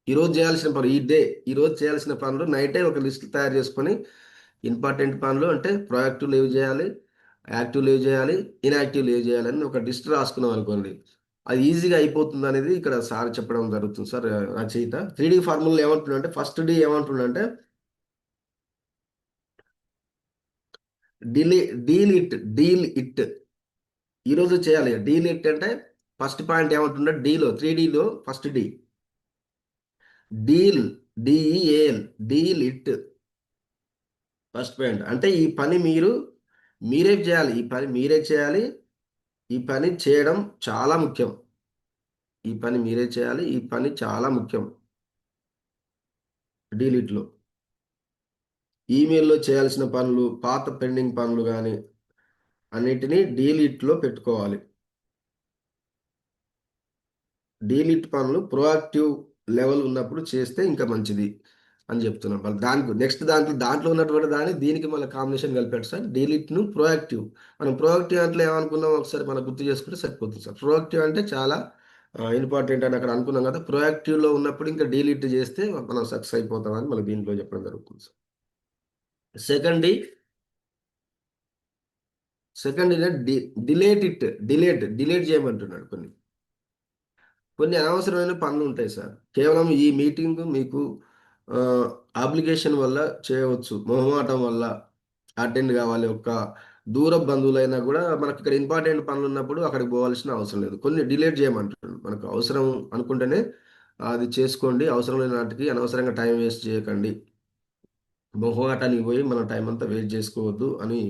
ఈరోజు చేయాల్సిన పనులు ఈరోజు చేయాల్సిన పనులు నైటే ఒక లిస్ట్ తయారు చేసుకొని ఇంపార్టెంట్ పనులు అంటే ప్రొయాక్టివ్ లీవ్ చేయాలి, యాక్టివ్ లీవ్ చేయాలి, ఇన్యాక్టివ్ లీవ్ చేయాలని ఒక లిస్ట్ రాసుకున్నాం అనుకోండి, అది ఈజీగా అయిపోతుంది అనేది ఇక్కడ సార్ చెప్పడం జరుగుతుంది సార్ రచయిత. 3D ఫార్ములా ఏమంటుందంటే ఫస్ట్ డి ఏమంటుందంటే డీల్ ఇట్ ఈరోజు చేయాలి. డీల్ ఇట్ అంటే ఫస్ట్ పాయింట్ ఏమంటుండే డీలో 3Dలో first D deal D E A L deal it first point. అంటే ఈ పని మీరే చేయాలి. ఈ పని చేయడం చాలా ముఖ్యం. ఈ పని మీరే చేయాలి. ఈ పని చాలా ముఖ్యం. డీలిట్లో ఈమెయిల్లో చేయాల్సిన పనులు, పాత పెండింగ్ పనులు కానీ అన్నిటినీ డీలిట్లో పెట్టుకోవాలి. డీలిట్ పనులు ప్రోయాక్టివ్ లెవెల్ ఉన్నప్పుడు చేస్తే ఇంకా మంచిది అని చెప్తున్నాం. మళ్ళీ దాంట్లో ఉన్నటువంటి దీనికి మళ్ళీ కాంబినేషన్ కలిపాడు సార్. డీలిట్ను ప్రోయాక్టివ్. మనం ప్రోయాక్టివ్ అంటే ఏమనుకున్నాం ఒకసారి మనం గుర్తు చేసుకుంటే సరిపోతుంది సార్. ప్రోయాక్టివ్ అంటే చాలా ఇంపార్టెంట్ అని అక్కడ అనుకున్నాం కదా. ప్రోయాక్టివ్లో ఉన్నప్పుడు ఇంకా డీలిట్ చేస్తే మనం సక్సెస్ అయిపోతామని మళ్ళీ దీంట్లో చెప్పడం జరుగుతుంది సార్. సెకండ్ డిలేట్ చేయమంటున్నాడు. కొన్ని అనవసరమైన పనులు ఉంటాయి సార్. కేవలం ఈ మీటింగ్ మీకు అప్లికేషన్ వల్ల చేయవచ్చు, మొహమాటం వల్ల అటెండ్ కావాలి. ఒక దూర బంధువులైనా కూడా మనకి ఇక్కడ ఇంపార్టెంట్ పనులు ఉన్నప్పుడు అక్కడికి పోవాల్సిన అవసరం లేదు. కొన్ని డిలేట్ చేయమంటున్నాడు. మనకు అవసరం అనుకుంటేనే అది చేసుకోండి. అవసరం లేని నాటికి అనవసరంగా టైం వేస్ట్ చేయకండి. మొహమాటానికి పోయి మన టైం అంతా వేస్ట్ చేసుకోవద్దు అని,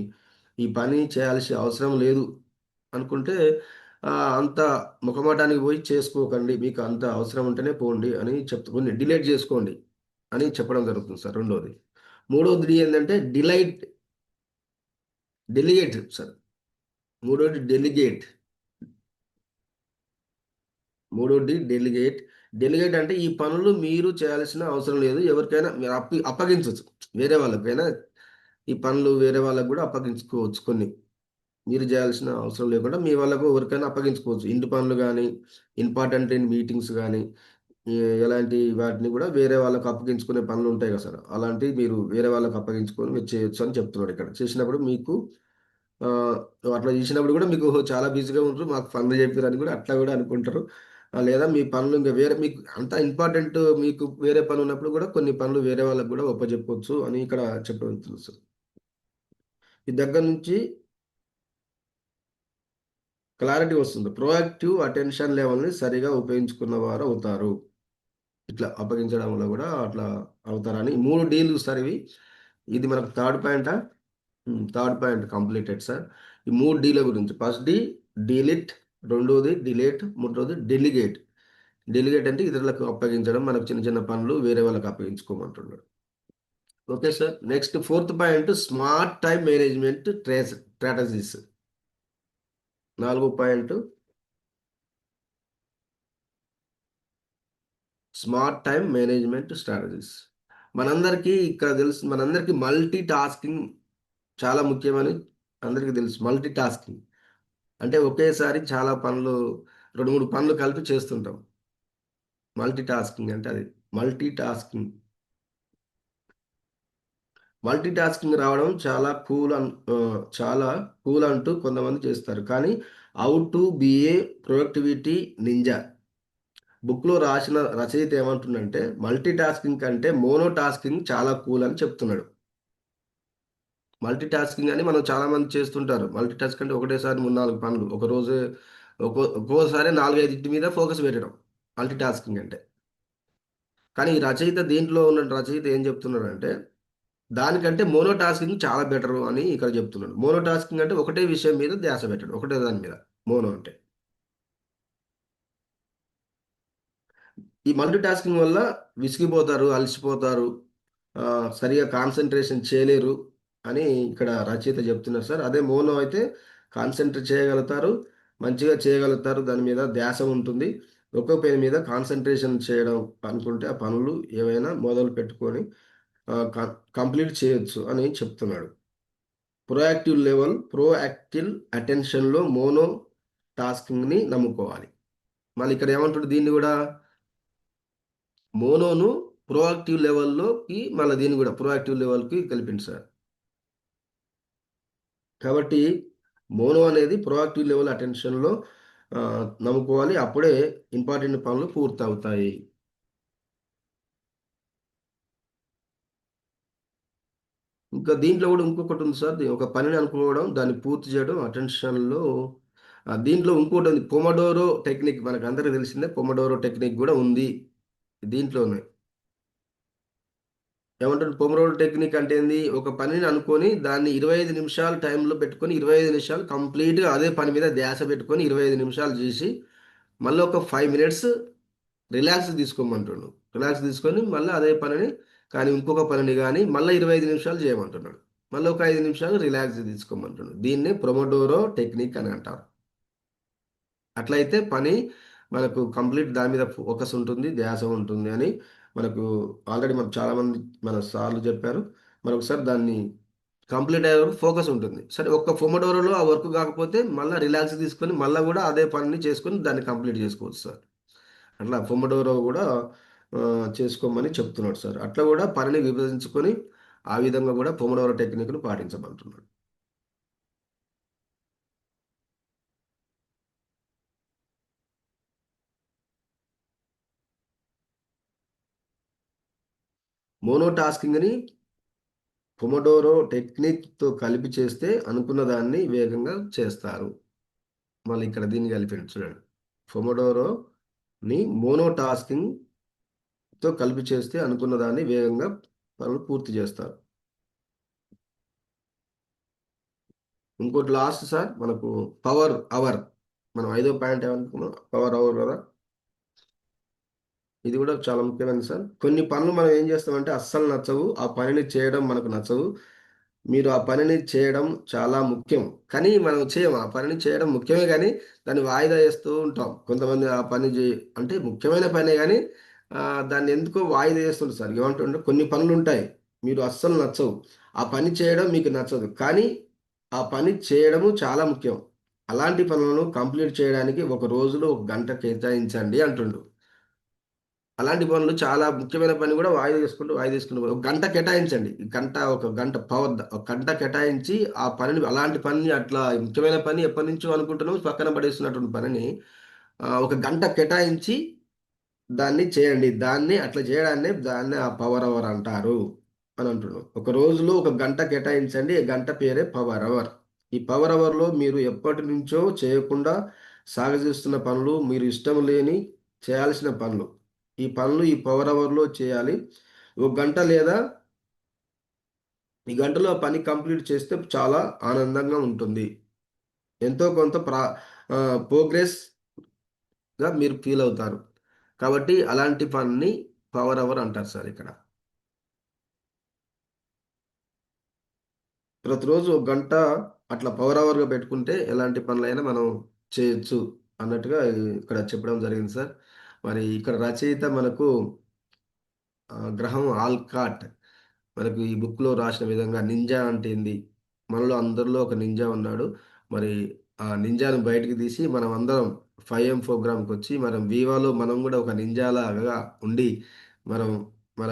ఈ పని చేయాల్సిన అవసరం లేదు అనుకుంటే అంత ముఖమాటానికి పోయి చేసుకోకండి. మీకు అంత అవసరం ఉంటేనే పోండి అని కొన్ని డిలేట్ చేసుకోండి అని చెప్పడం జరుగుతుంది సార్. రెండోది. మూడోది ఏంటంటే డెలిగేట్ సార్. మూడోది డెలిగేట్ అంటే ఈ పనులు మీరు చేయాల్సిన అవసరం లేదు. ఎవరికైనా మీరు అప్పగించవచ్చు. వేరే వాళ్ళకైనా ఈ పనులు వేరే వాళ్ళకు కూడా అప్పగించుకోవచ్చు. కొన్ని మీరు చేయాల్సిన అవసరం లేకుండా మీ వాళ్ళకు ఎవరికైనా అప్పగించుకోవచ్చు. ఇంటి పనులు కానీ, ఇంపార్టెంట్ మీటింగ్స్ కానీ, ఎలాంటి వాటిని కూడా వేరే వాళ్ళకు అప్పగించుకునే పనులు ఉంటాయి కదా సార్. అలాంటివి మీరు వేరే వాళ్ళకు అప్పగించుకొని మీరు చేయొచ్చు అని చెప్తున్నాడు ఇక్కడ. చేసినప్పుడు మీకు అట్లా చేసినప్పుడు కూడా మీకు చాలా బిజీగా ఉంటారు. మాకు పనులు చెప్పారని కూడా అట్లా కూడా అనుకుంటారు. లేదా మీ పనులు ఇంకా వేరే మీకు అంత ఇంపార్టెంట్ మీకు వేరే పని ఉన్నప్పుడు కూడా కొన్ని పనులు వేరే వాళ్ళకు కూడా ఒప్పచెప్పవచ్చు అని ఇక్కడ చెప్పబడుతుంది సార్. ఈ దగ్గర నుంచి క్లారిటీ వస్తుంది. ప్రోయాక్టివ్ అటెన్షన్ లెవెల్ని సరిగా ఉపయోగించుకున్న వారు అవుతారు. ఇట్లా అప్పగించడం వల్ల కూడా అట్లా అవుతారని 3 డీలు సార్ ఇవి. ఇది మనకు థర్డ్ పాయింట్ కంప్లీటెడ్ సార్. ఈ 3 డీల గురించి. ఫస్ట్ డీలిట్, రెండోది డిలేట్, మూడోది డెలిగేట్. డెలిగేట్ అంటే ఇతరులకు అప్పగించడం, మనకు చిన్న చిన్న పనులు వేరే వాళ్ళకి అప్పగించుకోమంటున్నాడు. Okay sir. Next fourth point smart time management strategies. 4వ point smart time management strategies. మనందరికీ ఇక్కడ తెలుసు, మనందరికీ మల్టీ టాస్కింగ్ చాలా ముఖ్యమని అందరికీ తెలుసు. మల్టీ టాస్కింగ్ అంటే ఒకేసారి చాలా పనులు, 2, 3 పనులు కలిపి చేస్తుంటాం. మల్టీ టాస్కింగ్ అంటే అది. మల్టీ టాస్కింగ్ మల్టీ టాస్కింగ్ రావడం చాలా కూల్ అంటూ కొంతమంది చేస్తారు. కానీ how to be a productivity ninja బుక్లో రాసిన రచయిత ఏమంటుండంటే, మల్టీ టాస్కింగ్ కంటే మోనో టాస్కింగ్ చాలా కూల్ అని చెప్తున్నాడు. మల్టీ టాస్కింగ్ అని మనం చాలామంది చేస్తుంటారు. మల్టీ టాస్క్ అంటే ఒకటేసారి 3, 4 పనులు ఒక రోజే, ఒక్కోసారి 4, 5 మీద ఫోకస్ పెట్టడం మల్టీ టాస్కింగ్ అంటే. కానీ ఈ దీంట్లో ఉన్న రచయిత ఏం చెప్తున్నాడంటే, దానికంటే మోనో టాస్కింగ్ చాలా బెటరు అని ఇక్కడ చెప్తున్నాడు. మోనో టాస్కింగ్ అంటే ఒకటే విషయం మీద ధ్యాస పెట్టడం, ఒకటే దాని మీద. మోనో అంటే ఈ మల్టీ టాస్కింగ్ వల్ల విసిగిపోతారు, అలసిపోతారు, సరిగా కాన్సన్ట్రేషన్ చేయలేరు అని ఇక్కడ రచయిత చెప్తున్నారు సార్. అదే మోనో అయితే కాన్సన్ట్రేట్ చేయగలుగుతారు, మంచిగా చేయగలుగుతారు, దాని మీద ధ్యాస ఉంటుంది. ఒక్కో పని మీద కాన్సన్ట్రేషన్ చేయడం అనుకుంటే ఆ పనులు ఏవైనా మొదలు పెట్టుకొని కంప్లీట్ చేయొచ్చు అని చెప్తున్నాడు. ప్రోయాక్టివ్ అటెన్షన్లో మోనో టాస్కింగ్ని నమ్ముకోవాలి. మళ్ళీ ఇక్కడ ఏమంటాడు, దీన్ని కూడా మోనోను ప్రోయాక్టివ్ లెవెల్లోకి, మళ్ళీ దీన్ని కూడా ప్రోయాక్టివ్ లెవెల్కి కలిపింది సార్. కాబట్టి మోనో అనేది ప్రోయాక్టివ్ లెవెల్ అటెన్షన్లో నమ్ముకోవాలి. అప్పుడే ఇంపార్టెంట్ పనులు పూర్తవుతాయి. ఇంకా దీంట్లో కూడా ఇంకొకటి ఉంది సార్. ఒక పనిని అనుకోవడం, దాన్ని పూర్తి చేయడం అటెన్షన్లో. దీంట్లో ఇంకోటి ఉంది, పొమడోరో టెక్నిక్. మనకు అందరికీ తెలిసిందే, పొమడోరో టెక్నిక్ కూడా ఉంది దీంట్లోనే. ఏమంటారు పొమడోరో టెక్నిక్ అంటే ఏంది? ఒక పనిని అనుకొని దాన్ని 25 నిమిషాలు టైంలో పెట్టుకొని 25 నిమిషాలు కంప్లీట్గా అదే పని మీద ధ్యాస పెట్టుకొని 25 నిమిషాలు చేసి మళ్ళీ ఒక 5 మినిట్స్ రిలాక్స్ తీసుకోమంటున్నాడు. రిలాక్స్ తీసుకొని మళ్ళీ అదే పనిని కానీ ఇంకొక పనిని కానీ మళ్ళీ 25 నిమిషాలు చేయమంటున్నాడు. మళ్ళీ ఒక 5 నిమిషాలు రిలాక్స్ తీసుకోమంటున్నాడు. దీన్ని పొమడోరో టెక్నిక్ అని అంటారు. అట్లయితే పని మనకు కంప్లీట్ దాని మీద ఫోకస్ ఉంటుంది, ధ్యాస ఉంటుంది అని మనకు ఆల్రెడీ మనకు చాలామంది మన సార్లు చెప్పారు. మరొకసారి దాన్ని కంప్లీట్ అయ్యే వరకు ఫోకస్ ఉంటుంది. సరే, ఒక్క పొమడోరోలో ఆ వర్క్ కాకపోతే మళ్ళీ రిలాక్స్ తీసుకొని మళ్ళీ కూడా అదే పనిని చేసుకొని దాన్ని కంప్లీట్ చేసుకోవచ్చు సార్. అట్లా పొమడోరో కూడా చేసుకోమని చెప్తున్నాడు సార్. అట్లా కూడా పనిని విభజించుకొని ఆ విధంగా కూడా పొమడోరో టెక్నిక్ను పాటించమంటున్నాడు. మోనో టాస్కింగ్ని పొమడోరో టెక్నిక్తో కలిపి చేస్తే అనుకున్న దాన్ని వేగంగా చేస్తారు. మళ్ళీ ఇక్కడ దీన్ని కలిపి చూడండి, పొమడోరోని మోనో టాస్కింగ్తో కలిపి చేస్తే అనుకున్న దాన్ని వేగంగా పనులు పూర్తి చేస్తారు. ఇంకోటి లాస్ట్ సార్, మనకు పవర్ అవర్. మనం 5వ పాయింట్ ఏమనుకున్నాం, పవర్ అవర్ కదా. ఇది కూడా చాలా ముఖ్యమైనది సార్. కొన్ని పనులు మనం ఏం చేస్తామంటే అస్సలు నచ్చవు, ఆ పనిని చేయడం మనకు నచ్చవు. మీరు ఆ పనిని చేయడం చాలా ముఖ్యం, కానీ మనం చేయము. ఆ పనిని చేయడం ముఖ్యమే కానీ దాన్ని వాయిదా వేస్తూ ఉంటాం. కొంతమంది ఆ పని అంటే ముఖ్యమైన పనే కానీ దాన్ని ఎందుకో వాయిదా వేస్తుంటారు సార్. ఏమంటుంటే కొన్ని పనులు ఉంటాయి మీరు అస్సలు నచ్చవు, ఆ పని చేయడం మీకు నచ్చదు, కానీ ఆ పని చేయడము చాలా ముఖ్యం. అలాంటి పనులను కంప్లీట్ చేయడానికి ఒక రోజులో 1 గంట కేటాయించండి అంటుండు. అలాంటి పనులు చాలా ముఖ్యమైన పని కూడా వాయిదా చేసుకుంటూ ఒక గంట కేటాయించండి. ఒక గంట కేటాయించి ఆ పనిని, అలాంటి పనిని, అట్లా ముఖ్యమైన పని ఎప్పటి నుంచో అనుకుంటున్నాం పక్కన పడేస్తున్నటువంటి పనిని ఒక గంట కేటాయించి దాన్ని చేయండి. అట్లా దాన్ని ఆ పవర్ అవర్ అంటారు అని అంటున్నాం. ఒక రోజులో 1 గంట కేటాయించండి. ఈ గంట పేరే పవర్ అవర్. ఈ పవర్ అవర్లో మీరు ఎప్పటి నుంచో చేయకుండా సాగజేస్తున్న పనులు, మీరు ఇష్టం లేని చేయాల్సిన పనులు, ఈ పవర్ అవర్లో చేయాలి. 1 గంట లేదా ఈ గంటలో ఆ పని కంప్లీట్ చేస్తే చాలా ఆనందంగా ఉంటుంది. ఎంతో కొంత ప్రోగ్రెస్గా మీరు ఫీల్ అవుతారు. కాబట్టి అలాంటి పనిని పవర్ అవర్ అంటారు సార్ ఇక్కడ. ప్రతిరోజు 1 గంట అట్లా పవర్ అవర్గా పెట్టుకుంటే ఎలాంటి పనులైనా మనం చేయొచ్చు అన్నట్టుగా ఇక్కడ చెప్పడం జరిగింది సార్. మరి ఇక్కడ రచయిత మనకు గ్రహం ఆల్కాట్ మనకు ఈ బుక్లో రాసిన విధంగా నింజా అంటే ఏంది, మనలో అందరిలో ఒక నింజా ఉన్నాడు. మరి ఆ నింజాను బయటికి తీసి మనం అందరం 5M ప్రోగ్రామ్కి వచ్చి మనం వీవాలో మనం కూడా ఒక నింజాలాగా ఉండి మనం మన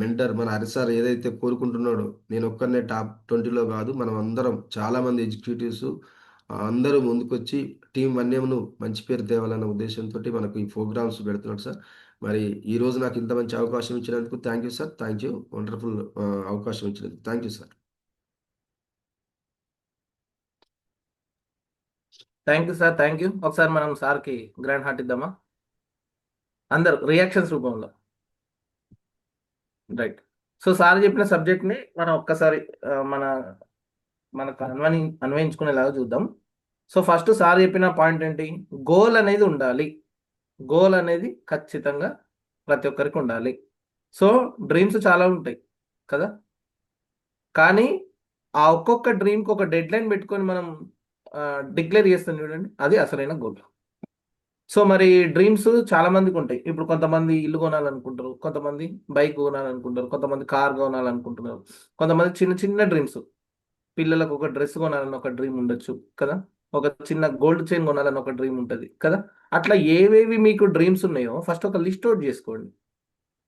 మెంటర్ మన హరిసార్ ఏదైతే కోరుకుంటున్నాడో, నేను ఒక్కరినే టాప్ 20లో కాదు, మనం అందరం చాలామంది ఎగ్జిక్యూటివ్స్ అందరూ ముందుకొచ్చి టీం వన్యమును మంచి పేరు తేవాలన్న ఉద్దేశంతో మనకు ఈ ప్రోగ్రామ్స్ పెడుతున్నాడు సార్. మరి ఈ రోజు నాకు ఇంత మంచి అవకాశం ఇచ్చినందుకు thank you sir. Thank you. Wonderful అవకాశం ఇచ్చినందుకు thank you sir. Thank you sir, thank you. ఒకసారి మనం సార్కి గ్రాండ్ హార్ట్ ఇద్దామా అందరు రియాక్షన్స్ రూపంలో? రైట్. సో సార్ చెప్పిన సబ్జెక్ట్ని మనం ఒక్కసారి మనకు అన్వయించుకునేలాగా చూద్దాం. సో ఫస్ట్ సార్ చెప్పిన పాయింట్ ఏంటి? గోల్ అనేది ఉండాలి. గోల్ అనేది ఖచ్చితంగా ప్రతి ఒక్కరికి ఉండాలి. సో డ్రీమ్స్ చాలా ఉంటాయి కదా, కానీ ఆ ఒక్కొక్క డ్రీమ్కి ఒక డెడ్ లైన్ పెట్టుకొని మనం డిక్లేర్ చేస్తాం చూడండి, అది అసలైన గోల్. సో మరి డ్రీమ్స్ చాలా మందికి ఉంటాయి. ఇప్పుడు కొంతమంది ఇల్లు కొనాలనుకుంటారు, కొంతమంది బైక్ కొనాలనుకుంటారు, కొంతమంది కార్ కొనాలనుకుంటున్నారు, కొంతమంది చిన్న చిన్న డ్రీమ్స్, పిల్లలకు ఒక డ్రెస్ కొనాలని ఒక డ్రీమ్ ఉండొచ్చు కదా, ఒక చిన్న గోల్డ్ చైన్ కొనాలని ఒక డ్రీమ్ ఉంటుంది కదా. అట్లా ఏవేవి మీకు డ్రీమ్స్ ఉన్నాయో ఫస్ట్ ఒక లిస్ట్ అవుట్ చేసుకోండి.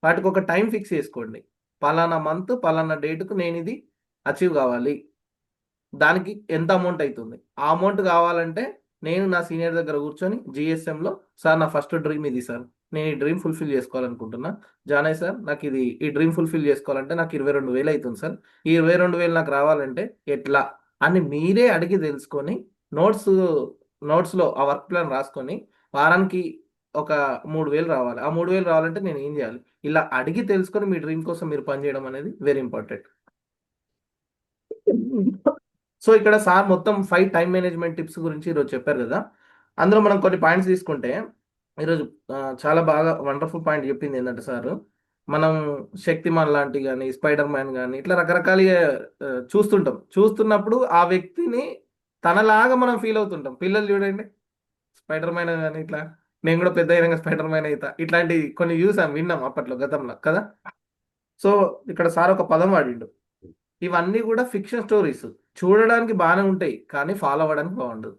వాటికి ఒక టైం ఫిక్స్ చేసుకోండి. పలానా మంత్ పలానా డేట్కు నేను ఇది అచీవ్ కావాలి. దానికి ఎంత అమౌంట్ అవుతుంది? ఆ అమౌంట్ కావాలంటే నేను నా సీనియర్ దగ్గర కూర్చొని జిఎస్ఎంలో, సార్ నా ఫస్ట్ డ్రీమ్ ఇది సార్, నేను ఈ డ్రీమ్ ఫుల్ఫిల్ చేసుకోవాలనుకుంటున్నా. జానయ్య సార్ నాకు ఈ డ్రీమ్ ఫుల్ఫిల్ చేసుకోవాలంటే నాకు 22,000 అవుతుంది సార్. ఈ 22,000 నాకు రావాలంటే ఎట్లా అని మీరే అడిగి తెలుసుకొని నోట్స్లో ఆ వర్క్ ప్లాన్ రాసుకొని వారానికి ఒక 3,000 రావాలి. ఆ 3,000 రావాలంటే నేను ఏం చేయాలి? ఇలా అడిగి తెలుసుకొని మీ డ్రీమ్ కోసం మీరు పనిచేయడం అనేది వెరీ ఇంపార్టెంట్. సో ఇక్కడ సార్ మొత్తం 5 టైం మేనేజ్మెంట్ టిప్స్ గురించి ఈరోజు చెప్పారు కదా. అందులో మనం కొన్ని పాయింట్స్ తీసుకుంటే ఈరోజు చాలా బాగా వండర్ఫుల్ పాయింట్ చెప్పింది ఏంటంటే సార్, మనం శక్తిమాన్ లాంటి కానీ స్పైడర్ మ్యాన్ కానీ ఇట్లా రకరకాలుగా చూస్తున్నప్పుడు ఆ వ్యక్తిని తనలాగా మనం ఫీల్ అవుతుంటాం. పిల్లలు చూడండి, స్పైడర్ మ్యాన్ కానీ ఇట్లా నేను కూడా పెద్ద అయినా స్పైడర్ మ్యాన్ అవుతా, ఇట్లాంటి కొన్ని చూసాం, విన్నాం అప్పట్లో గతంలో కదా. సో ఇక్కడ సార్ ఒక పదం వాడిండు, ఇవన్నీ కూడా ఫిక్షన్ స్టోరీస్, చూడడానికి బాగానే ఉంటాయి కానీ ఫాలో అవ్వడానికి బాగుండదు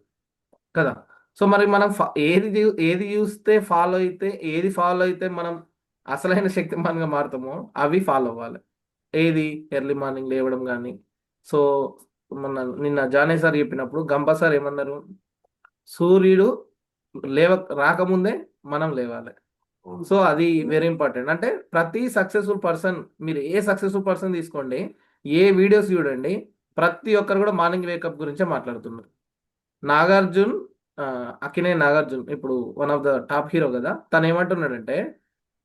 కదా. సో మరి మనం ఏది చూస్తే ఏది ఫాలో అయితే మనం అసలైన శక్తిమాన్గా మారుతామో అవి ఫాలో అవ్వాలి. ఏది? ఎర్లీ మార్నింగ్ లేవడం కానీ. సో నిన్న జానే సార్ చెప్పినప్పుడు గంప సార్ ఏమన్నారు? సూర్యుడు రాకముందే మనం లేవాలి. సో అది వెరీ ఇంపార్టెంట్. అంటే ప్రతి సక్సెస్ఫుల్ పర్సన్, మీరు ఏ సక్సెస్ఫుల్ పర్సన్ తీసుకోండి, ఏ వీడియోస్ చూడండి, ప్రతి ఒక్కరు కూడా మార్నింగ్ వేకప్ గురించే మాట్లాడుతున్నారు. అక్కినే నాగార్జున్ ఇప్పుడు one of the top hero కదా, తను ఏమంటున్నాడంటే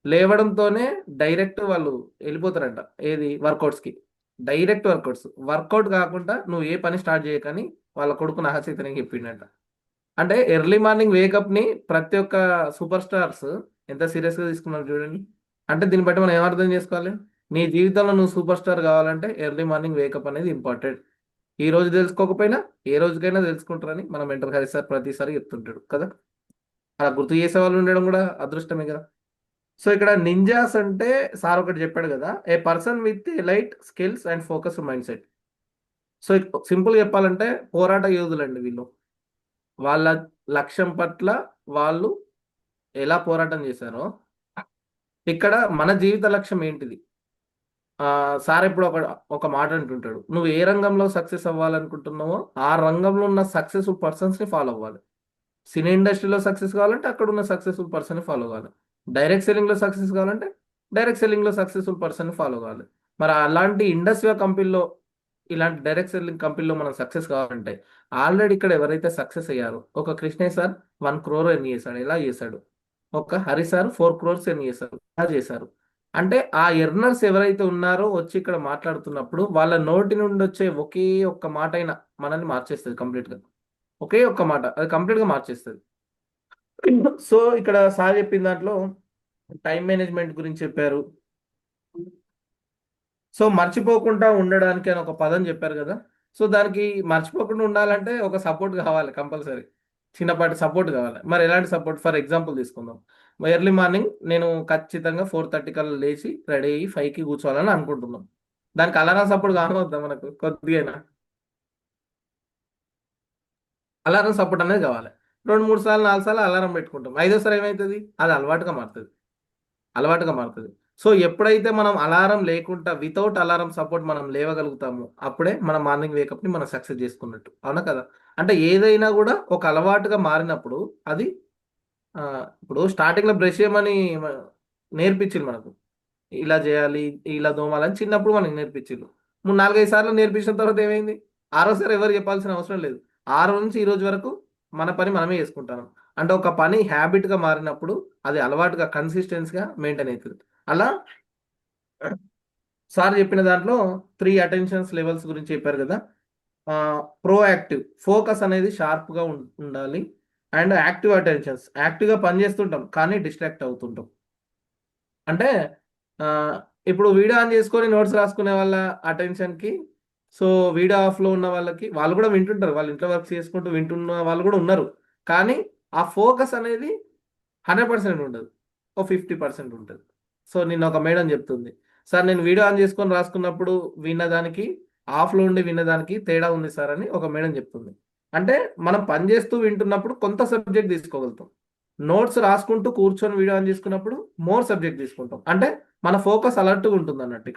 లేవడంతోనే డైరెక్ట్ వాళ్ళు వెళ్ళిపోతారంట. ఏది? వర్కౌట్స్కి. డైరెక్ట్ వర్కౌట్ కాకుండా నువ్వు ఏ పని స్టార్ట్ చేయకని వాళ్ళ కొడుకు నాగచైతన్యకి చెప్పిండట. అంటే ఎర్లీ మార్నింగ్ వేకప్ని ప్రతి ఒక్క సూపర్ స్టార్స్ ఎంత సీరియస్గా తీసుకున్నారు చూడండి. అంటే దీన్ని బట్టి మనం ఏమర్థం చేసుకోవాలి? నీ జీవితంలో నువ్వు సూపర్ స్టార్ కావాలంటే ఎర్లీ మార్నింగ్ వేకప్ అనేది ఇంపార్టెంట్. ఈ రోజు తెలుసుకోకపోయినా ఏ రోజుకైనా తెలుసుకుంటారని మన మెంటర్ హరి సార్ ప్రతిసారి చెప్తుంటాడు కదా. అలా గుర్తు చేసే వాళ్ళు ఉండడం కూడా అదృష్టమే కదా. సో ఇక్కడ నింజాస్ అంటే సార్ ఒకటి చెప్పాడు కదా, a person with elite skills and focus mindset. So simple చెప్పాలంటే పోరాట యోధులండి వీళ్ళు. వాళ్ళ లక్ష్యం పట్ల వాళ్ళు ఎలా పోరాటం చేశారో, ఇక్కడ మన జీవిత లక్ష్యం ఏంటిది? సార్ ఎప్పుడు ఒక మాట అంటుంటాడు, నువ్వు ఏ రంగంలో సక్సెస్ అవ్వాలనుకుంటున్నావో ఆ రంగంలో ఉన్న సక్సెస్ఫుల్ పర్సన్స్ని ఫాలో అవ్వాలి. సినీ ఇండస్ట్రీలో సక్సెస్ కావాలంటే అక్కడ ఉన్న సక్సెస్ఫుల్ పర్సన్ని ఫాలో కావాలి. డైరెక్ట్ సెల్లింగ్లో సక్సెస్ కావాలంటే డైరెక్ట్ సెల్లింగ్లో సక్సెస్ఫుల్ పర్సన్ని ఫాలో కావాలి. మరి అలాంటి ఇండస్ట్రియల్ కంపెనీలో, ఇలాంటి డైరెక్ట్ సెల్లింగ్ కంపెనీలో మనం సక్సెస్ కావాలంటే ఆల్రెడీ ఇక్కడ ఎవరైతే సక్సెస్ అయ్యారో, ఒక కృష్ణయ్య సార్ 1 crore ఎర్న్ చేశాడు, ఎలా చేశాడు? ఒక హరి సార్ 4 crores ఎర్న్ చేశారు, ఎలా చేశారు? అంటే ఆ ఎర్నర్స్ ఎవరైతే ఉన్నారో వచ్చి ఇక్కడ మాట్లాడుతున్నప్పుడు వాళ్ళ నోటి నుండి వచ్చే ఒకే ఒక్క మాట అయినా మనల్ని మార్చేస్తుంది కంప్లీట్గా. ఒకే ఒక్క మాట అది కంప్లీట్గా మార్చేస్తుంది. సో ఇక్కడ సార్ చెప్పిన దాంట్లో టైం మేనేజ్మెంట్ గురించి చెప్పారు. సో మర్చిపోకుండా ఉండడానికి అని ఒక పదం చెప్పారు కదా. సో దానికి మర్చిపోకుండా ఉండాలంటే ఒక సపోర్ట్ కావాలి, కంపల్సరీ చిన్నపాటి సపోర్ట్ కావాలి. మరి ఎలాంటి సపోర్ట్? ఫర్ ఎగ్జాంపుల్ తీసుకుందాం, ఎర్లీ మార్నింగ్ నేను ఖచ్చితంగా 4:30 కల్లా లేచి రెడీ అయ్యి 5కి కూర్చోవాలని అనుకుంటున్నాం. దానికి అలారం సపోర్ట్ కావద్దా మనకు కొద్దిగా? అలారం సపోర్ట్ అనేది కావాలి. 2-3 సార్లు 4 సార్లు అలారం పెట్టుకుంటాం. ఐదోసారి ఏమవుతుంది? అది అలవాటుగా మారుతుంది. సో ఎప్పుడైతే మనం అలారం లేకుండా వితౌట్ అలారం సపోర్ట్ మనం లేవగలుగుతామో అప్పుడే మన మార్నింగ్ వేకప్ని మనం సక్సెస్ చేసుకున్నట్టు, అవునా కదా? అంటే ఏదైనా కూడా ఒక అలవాటుగా మారినప్పుడు అది ఇప్పుడు స్టార్టింగ్లో బ్రష్ చేయమని నేర్పించింది మనకు, ఇలా చేయాలి, ఇలా దోమాలని చిన్నప్పుడు మనకి నేర్పించిండ్రు. 4-5 సార్లు నేర్పించిన తర్వాత ఏమైంది? ఆరోసారి ఎవరు చెప్పాల్సిన అవసరం లేదు. 6 నుంచి ఈ రోజు వరకు మన పని మనమే చేసుకుంటాం. అంటే ఒక పని హ్యాబిట్గా మారినప్పుడు అది అలవాటుగా కన్సిస్టెన్సీగా మెయింటైన్ అవుతుంది. అలా సార్ చెప్పిన దాంట్లో 3 అటెన్షన్స్ లెవెల్స్ గురించి చెప్పారు కదా. ప్రోయాక్టివ్ ఫోకస్ అనేది షార్ప్గా ఉండాలి. అండ్ యాక్టివ్ అటెన్షన్స్ యాక్టివ్గా పనిచేస్తుంటాం కానీ డిస్ట్రాక్ట్ అవుతుంటాం. అంటే ఇప్పుడు వీడియో ఆన్ చేసుకొని నోట్స్ రాసుకునే వాళ్ళ అటెన్షన్కి, సో వీడియో ఆఫ్లో ఉన్న వాళ్ళకి, వాళ్ళు కూడా వింటుంటారు, వాళ్ళ ఇంట్లో వర్క్ చేసుకుంటూ వింటున్న వాళ్ళు కూడా ఉన్నారు. కానీ ఆ ఫోకస్ అనేది 100% ఉండదు, ఓ 50% ఉంటుంది. సో నిన్న ఒక మేడం చెప్తుంది, సార్ నేను వీడియో ఆన్ చేసుకొని రాసుకున్నప్పుడు విన్నదానికి ఆఫ్లో ఉండి విన్నదానికి తేడా ఉంది సార్ అని ఒక మేడం చెప్తుంది. అంటే మనం పని చేస్తూ వింటున్నప్పుడు కొంత సబ్జెక్ట్ తీసుకోగలుగుతాం, నోట్స్ రాసుకుంటూ కూర్చొని వీడియో ఆన్ చేసుకున్నప్పుడు మోర్ సబ్జెక్ట్ తీసుకుంటాం. అంటే మన ఫోకస్ అలర్ట్గా ఉంటుంది అన్నట్టు.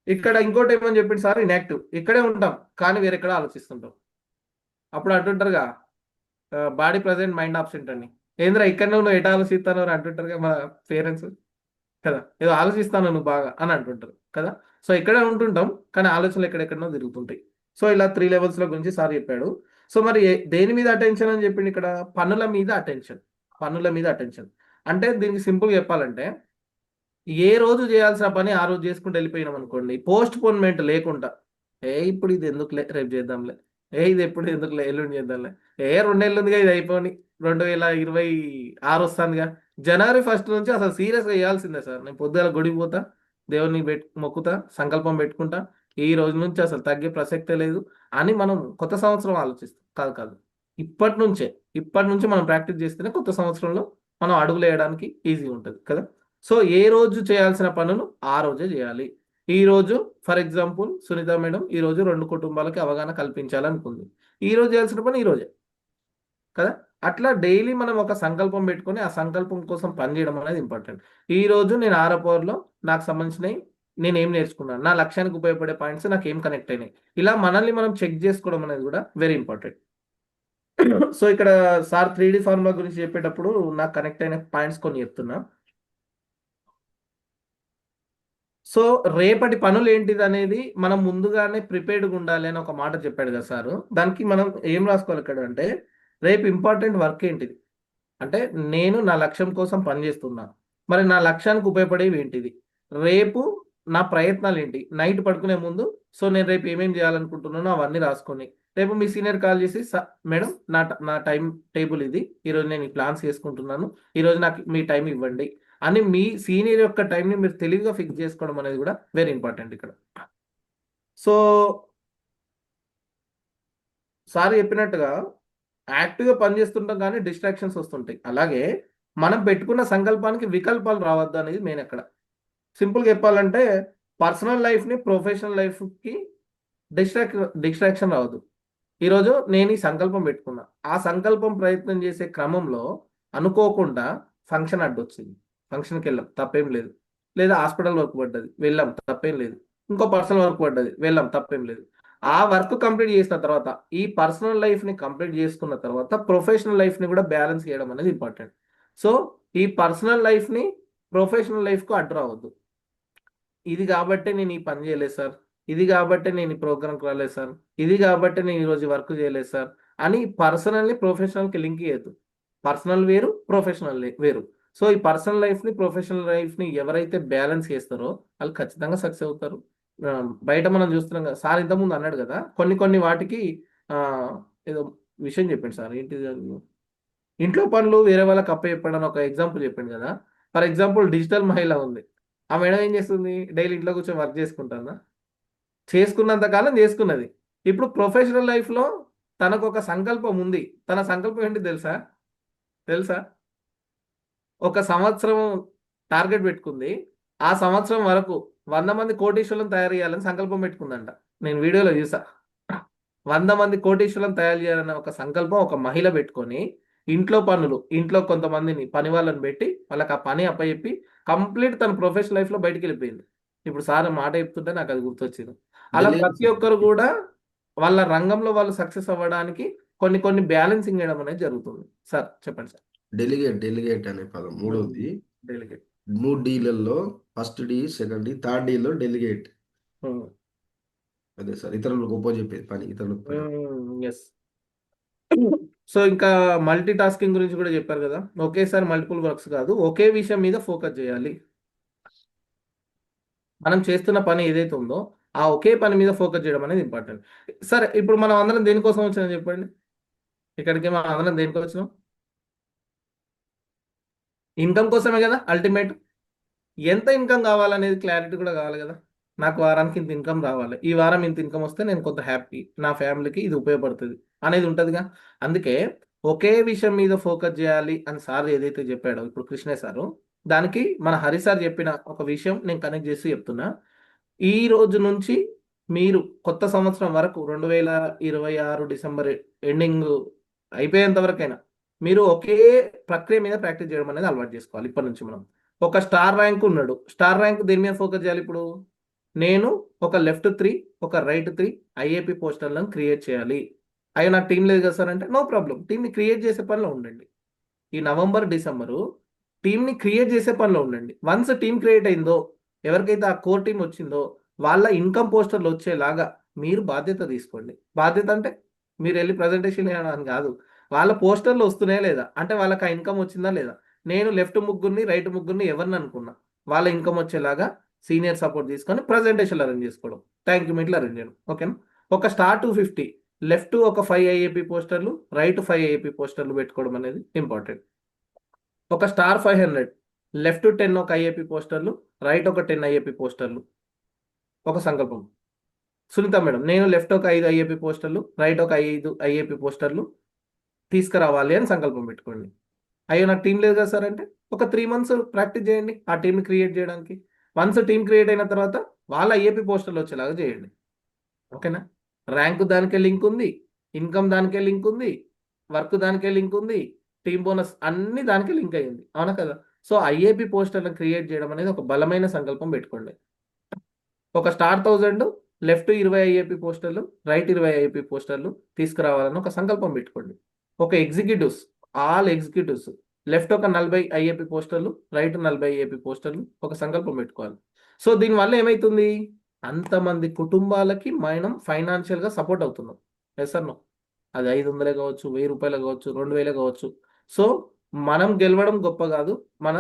ఇక్కడ ఇంకోటి ఏమని చెప్పింది సార్, ఇన్యాక్టివ్ ఇక్కడే ఉంటాం కానీ వేరెక్కడ ఆలోచిస్తుంటాం. అప్పుడు అంటుంటారుగా బాడీ ప్రజెంట్ మైండ్ ఆబ్సెంట్ అని. ఏంద్రా ఇక్కడనే నువ్వు ఎటు ఆలోచిస్తాను అని అంటుంటారుగా మన పేరెంట్స్ కదా, ఏదో ఆలోచిస్తాను నువ్వు బాగా అని అంటుంటారు కదా. సో ఇక్కడే ఉంటుంటాం కానీ ఆలోచనలు ఎక్కడెక్కడనో తిరుగుతుంటాయి. సో ఇలా 3 లెవెల్స్ల గురించి సార్ చెప్పాడు. సో మరి దేని మీద అటెన్షన్ అని చెప్పింది ఇక్కడ? పనుల మీద అటెన్షన్. అంటే దీనికి సింపుల్ చెప్పాలంటే, ఏ రోజు చేయాల్సిన పని ఆ రోజు చేసుకుంటూ వెళ్ళిపోయినాం అనుకోండి, పోస్ట్ పోన్మెంట్ లేకుండా, ఇప్పుడు ఇది ఎందుకులే రేపు చేద్దాంలే, ఇది ఎప్పుడు ఎందుకులే ఎల్లుండి చేద్దాంలే, 2 నెలలు ఉందిగా ఇది అయిపోని, 2026 వస్తుందిగా, జనవరి 1 నుంచి అసలు సీరియస్గా చేయాల్సిందే సార్. నేను పొద్దుగల గుడికి పోతా, దేవుని మొక్కుతా, సంకల్పం పెట్టుకుంటా, ఈ రోజు నుంచి అసలు తగ్గే ప్రసక్తే లేదు అని మనం కొత్త సంవత్సరం ఆలోచిస్తాం. కాదు, ఇప్పటి నుంచి మనం ప్రాక్టీస్ చేస్తేనే కొత్త సంవత్సరంలో మనం అడుగులు వేయడానికి ఈజీ ఉంటుంది కదా. సో ఏ రోజు చేయాల్సిన పనులు ఆ రోజే చేయాలి. ఈ రోజు ఫర్ ఎగ్జాంపుల్ సునీత మేడం ఈ రోజు 2 కుటుంబాలకి అవగాహన కల్పించాలనుకుంది, ఈ రోజు చేయాల్సిన పని ఈ రోజే కదా. అట్లా డైలీ మనం ఒక సంకల్పం పెట్టుకొని ఆ సంకల్పం కోసం పనిచేయడం అనేది ఇంపార్టెంట్. ఈ రోజు నేను 6 పవర్లో నాకు సంబంధించినవి నేను ఏం నేర్చుకున్నాను, నా లక్ష్యానికి ఉపయోగపడే పాయింట్స్ నాకు ఏం కనెక్ట్ అయినాయి, ఇలా మనల్ని మనం చెక్ చేసుకోవడం అనేది కూడా వెరీ ఇంపార్టెంట్. సో ఇక్కడ సార్ 3D ఫార్ములా గురించి చెప్పేటప్పుడు నాకు కనెక్ట్ అయిన పాయింట్స్ కొన్ని చెప్తున్నా. సో రేపటి పనులు ఏంటిది అనేది మనం ముందుగానే ప్రిపేర్డ్గా ఉండాలి అని ఒక మాట చెప్పాడు కదా సారు. దానికి మనం ఏం రాసుకోవాలి ఇక్కడ అంటే, రేపు ఇంపార్టెంట్ వర్క్ ఏంటిది అంటే, నేను నా లక్ష్యం కోసం పనిచేస్తున్నా, మరి నా లక్ష్యానికి ఉపయోగపడేవి ఏంటిది, రేపు నా ప్రయత్నాలు ఏంటి, నైట్ పడుకునే ముందు సో నేను రేపు ఏమేమి చేయాలనుకుంటున్నానో అవన్నీ రాసుకొని, రేపు మీ సీనియర్ కాల్ చేసి మేడం నా టైం టేబుల్ ఇది, ఈరోజు నేను ఈ ప్లాన్స్ చేసుకుంటున్నాను, ఈరోజు నాకు మీ టైం ఇవ్వండి అని మీ సీనియర్ యొక్క టైంని మీరు తెలివిగా ఫిక్స్ చేసుకోవడం అనేది కూడా వెరీ ఇంపార్టెంట్ ఇక్కడ. సో సార్ చెప్పినట్టుగా యాక్టివ్గా పనిచేస్తుంటాం కానీ డిస్ట్రాక్షన్స్ వస్తుంటాయి. అలాగే మనం పెట్టుకున్న సంకల్పానికి వికల్పాలు రావద్దు అనేది మెయిన్ అక్కడ. సింపుల్గా చెప్పాలంటే పర్సనల్ లైఫ్ని ప్రొఫెషనల్ లైఫ్కి డిస్ట్రాక్షన్ రావద్దు. ఈరోజు నేను ఈ సంకల్పం పెట్టుకున్నా, ఆ సంకల్పం ప్రయత్నం చేసే క్రమంలో అనుకోకుండా ఫంక్షన్ అడ్డొచ్చింది, ఫంక్షన్కి వెళ్ళాం తప్పేం లేదు, లేదా హాస్పిటల్ వర్క్ పడ్డది వెళ్ళాం తప్పేం లేదు, ఇంకో పర్సనల్ వర్క్ పడ్డది వెళ్ళాం తప్పేం లేదు. ఆ వర్క్ కంప్లీట్ చేసిన తర్వాత ఈ పర్సనల్ లైఫ్ని కంప్లీట్ చేసుకున్న తర్వాత ప్రొఫెషనల్ లైఫ్ని కూడా బ్యాలెన్స్ చేయడం అనేది ఇంపార్టెంట్. సో ఈ పర్సనల్ లైఫ్ని ప్రొఫెషనల్ లైఫ్కు అడ్డు రావద్దు. ఇది కాబట్టి నేను ఈ పని చేయలేదు సార్, ఇది కాబట్టి నేను ఈ ప్రోగ్రామ్కి రాలేదు సార్, ఇది కాబట్టి నేను ఈరోజు వర్క్ చేయలేదు సార్ అని పర్సనల్ని ప్రొఫెషనల్కి లింక్ చేయొద్దు. పర్సనల్ వేరు, ప్రొఫెషనల్ వేరు. సో ఈ పర్సనల్ లైఫ్ని ప్రొఫెషనల్ లైఫ్ని ఎవరైతే బ్యాలెన్స్ చేస్తారో వాళ్ళు ఖచ్చితంగా సక్సెస్ అవుతారు. బయట మనం చూస్తున్నాం కదా, సార్ ఇంతకుముందు అన్నాడు కదా, కొన్ని వాటికి ఏదో విషయం చెప్పండి సార్, ఏంటిది ఇంట్లో పనులు వేరే వాళ్ళకి చెప్పడం ఒక ఎగ్జాంపుల్ చెప్పింది కదా. ఫర్ ఎగ్జాంపుల్ డిజిటల్ మహిళ ఉంది, ఆ మేడం ఏం చేస్తుంది, డైలీ ఇంట్లో కూర్చొని వర్క్ చేసుకుంటుందా, చేసుకున్నంత కాలం చేసుకున్నది. ఇప్పుడు ప్రొఫెషనల్ లైఫ్లో తనకు ఒక సంకల్పం ఉంది, తన సంకల్పం ఏంటి తెలుసా? ఒక సంవత్సరం టార్గెట్ పెట్టుకుంది. ఆ సంవత్సరం వరకు 100 మంది కోటీశ్వరులను తయారు చేయాలని సంకల్పం పెట్టుకుందంట. నేను వీడియోలో చూసా. 100 మంది కోటీశ్వరులను తయారు చేయాలన్న ఒక సంకల్పం ఒక మహిళ పెట్టుకొని ఇంట్లో పనులు, ఇంట్లో కొంతమందిని పని వాళ్ళని పెట్టి వాళ్ళకి ఆ పని అప్పచెప్పి కంప్లీట్ తన ప్రొఫెషనల్ లైఫ్లో బయటికి వెళ్ళిపోయింది. ఇప్పుడు సార్ మాట చెప్తుంటే నాకు అది గుర్తొచ్చింది. అలా ప్రతి ఒక్కరు కూడా వాళ్ళ రంగంలో వాళ్ళు సక్సెస్ అవ్వడానికి కొన్ని కొన్ని బ్యాలెన్సింగ్ చేయడం అనేది జరుగుతుంది. సార్ చెప్పండి సార్. డెలిగేట్ అనే పదం మూడోది. డెలిగేట్. 3 డీలలో first D, second D, third డీలో డెలిగేట్. అదే సార్, ఇతరులకు చెప్పేది పని, ఇతరులకు పని. ఎస్. సో ఇంకా మల్టీ టాస్కింగ్ గురించి కూడా చెప్పారు కదా. ఒకేసారి మల్టిపుల్ వర్క్స్ కాదు, ఒకే విషయం మీద ఫోకస్ చేయాలి. మనం చేస్తున్న పని ఏదైతే ఉందో ఆ ఒకే పని మీద ఫోకస్ చేయడం అనేది ఇంపార్టెంట్. సరే, ఇప్పుడు మనం అందరం దేనికోసం వచ్చినాం చెప్పండి. ఇక్కడికి మనం అందరం దేనికోసం వచ్చినాం? ఇన్కమ్ కోసమే కదా అల్టిమేట్. ఎంత ఇన్కమ్ కావాలనేది క్లారిటీ కూడా కావాలి కదా. నాకు వారానికి ఇంత ఇన్కమ్ రావాలి, ఈ వారం ఇంత ఇన్కమ్ వస్తే నేను కొంత హ్యాపీ, నా ఫ్యామిలీకి ఇది ఉపయోగపడుతుంది అనేది ఉంటుందిగా. అందుకే ఒకే విషయం మీద ఫోకస్ చేయాలి అని సార్ ఏదైతే చెప్పాడో ఇప్పుడు కృష్ణయ్య సారు, దానికి మన హరి సార్ చెప్పిన ఒక విషయం నేను కనెక్ట్ చేసి చెప్తున్నా. ఈ రోజు నుంచి మీరు కొత్త సంవత్సరం వరకు 2026 డిసెంబర్ ఎండింగ్ అయిపోయేంత వరకైనా మీరు ఒకే ప్రక్రియ మీద ప్రాక్టీస్ చేయడం అనేది అలవాటు చేసుకోవాలి. ఇప్పటి నుంచి మనం ఒక స్టార్ ర్యాంక్ ఉన్నాడు, స్టార్ ర్యాంక్ దేని మీద ఫోకస్ చేయాలి? ఇప్పుడు నేను ఒక లెఫ్ట్ 3 ఒక రైట్ 3 ఐఏపీ పోస్టర్లను క్రియేట్ చేయాలి. అయ్యో నాకు టీం లేదు కదా సార్ అంటే నో ప్రాబ్లం, టీంని క్రియేట్ చేసే పనిలో ఉండండి. ఈ నవంబర్ డిసెంబరు టీంని క్రియేట్ చేసే పనిలో ఉండండి. వన్స్ టీం క్రియేట్ అయిందో, ఎవరికైతే ఆ కోర్ టీం వచ్చిందో వాళ్ళ ఇన్కమ్ పోస్టర్లు వచ్చేలాగా మీరు బాధ్యత తీసుకోండి. బాధ్యత అంటే మీరు వెళ్ళి ప్రజెంటేషన్ చేయడానికి కాదు, వాళ్ళ పోస్టర్లు వస్తున్నాయా లేదా, అంటే వాళ్ళకి ఆ ఇన్కమ్ వచ్చిందా లేదా. నేను లెఫ్ట్ ముగ్గురిని రైట్ ముగ్గురిని ఎవరిని అనుకున్నా వాళ్ళ ఇన్కమ్ వచ్చేలాగా సీనియర్ సపోర్ట్ తీసుకొని ప్రజెంటేషన్లు అరేంజ్ చేసుకోవడం, థ్యాంక్ యూ మీట్లు అరేంజ్ చేయడం. ఓకేనా. ఒక స్టార్ 250, లెఫ్ట్ ఒక 5 ఐఏపీ పోస్టర్లు, రైట్ 5 ఐఏపీ పోస్టర్లు పెట్టుకోవడం అనేది ఇంపార్టెంట్. ఒక స్టార్ 500, లెఫ్ట్ 10 ఒక ఐఏపీ పోస్టర్లు, రైట్ ఒక 10 ఐఏపీ పోస్టర్లు. ఒక సంకల్పం. సునీత మేడం, నేను లెఫ్ట్ ఒక 5 ఐఏపీ పోస్టర్లు, రైట్ ఒక 5 ఐఏపీ పోస్టర్లు తీసుకురావాలి అని సంకల్పం పెట్టుకోండి. అయ్యో నాకు టీం లేదు కదా సార్ అంటే ఒక 3 మంత్స్ ప్రాక్టీస్ చేయండి ఆ టీంని క్రియేట్ చేయడానికి. వన్స్ టీం క్రియేట్ అయిన తర్వాత వాళ్ళ ఐఏపీ పోస్టర్లు వచ్చేలాగా చేయండి. ఓకేనా. ర్యాంక్ దానికే లింక్ ఉంది, ఇన్కమ్ దానికే లింక్ ఉంది, వర్క్ దానికే లింక్ ఉంది, టీం బోనస్ అన్ని దానికే లింక్ అయ్యింది, అవునా కదా. సో ఐఏపీ పోస్టర్లను క్రియేట్ చేయడం అనేది ఒక బలమైన సంకల్పం పెట్టుకోండి. ఒక స్టార్ 1000, లెఫ్ట్ 20 ఐఏపీ పోస్టర్లు, రైట్ 20 ఐఏపీ పోస్టర్లు తీసుకురావాలని ఒక సంకల్పం పెట్టుకోండి. ఒక ఎగ్జిక్యూటివ్స్, ఆల్ ఎగ్జిక్యూటివ్స్ లెఫ్ట్ ఒక 40 ఐఏపీ పోస్టర్లు, రైట్ 40 ఐఏపీ పోస్టర్లు ఒక సంకల్పం పెట్టుకోవాలి. సో దీనివల్ల ఏమవుతుంది? అంతమంది కుటుంబాలకి మనం ఫైనాన్షియల్గా సపోర్ట్ అవుతున్నాం. Yes sir no? అది 500 కావచ్చు, 1000 రూపాయలు కావచ్చు, 2000 కావచ్చు. సో మనం గెలవడం గొప్ప కాదు, మన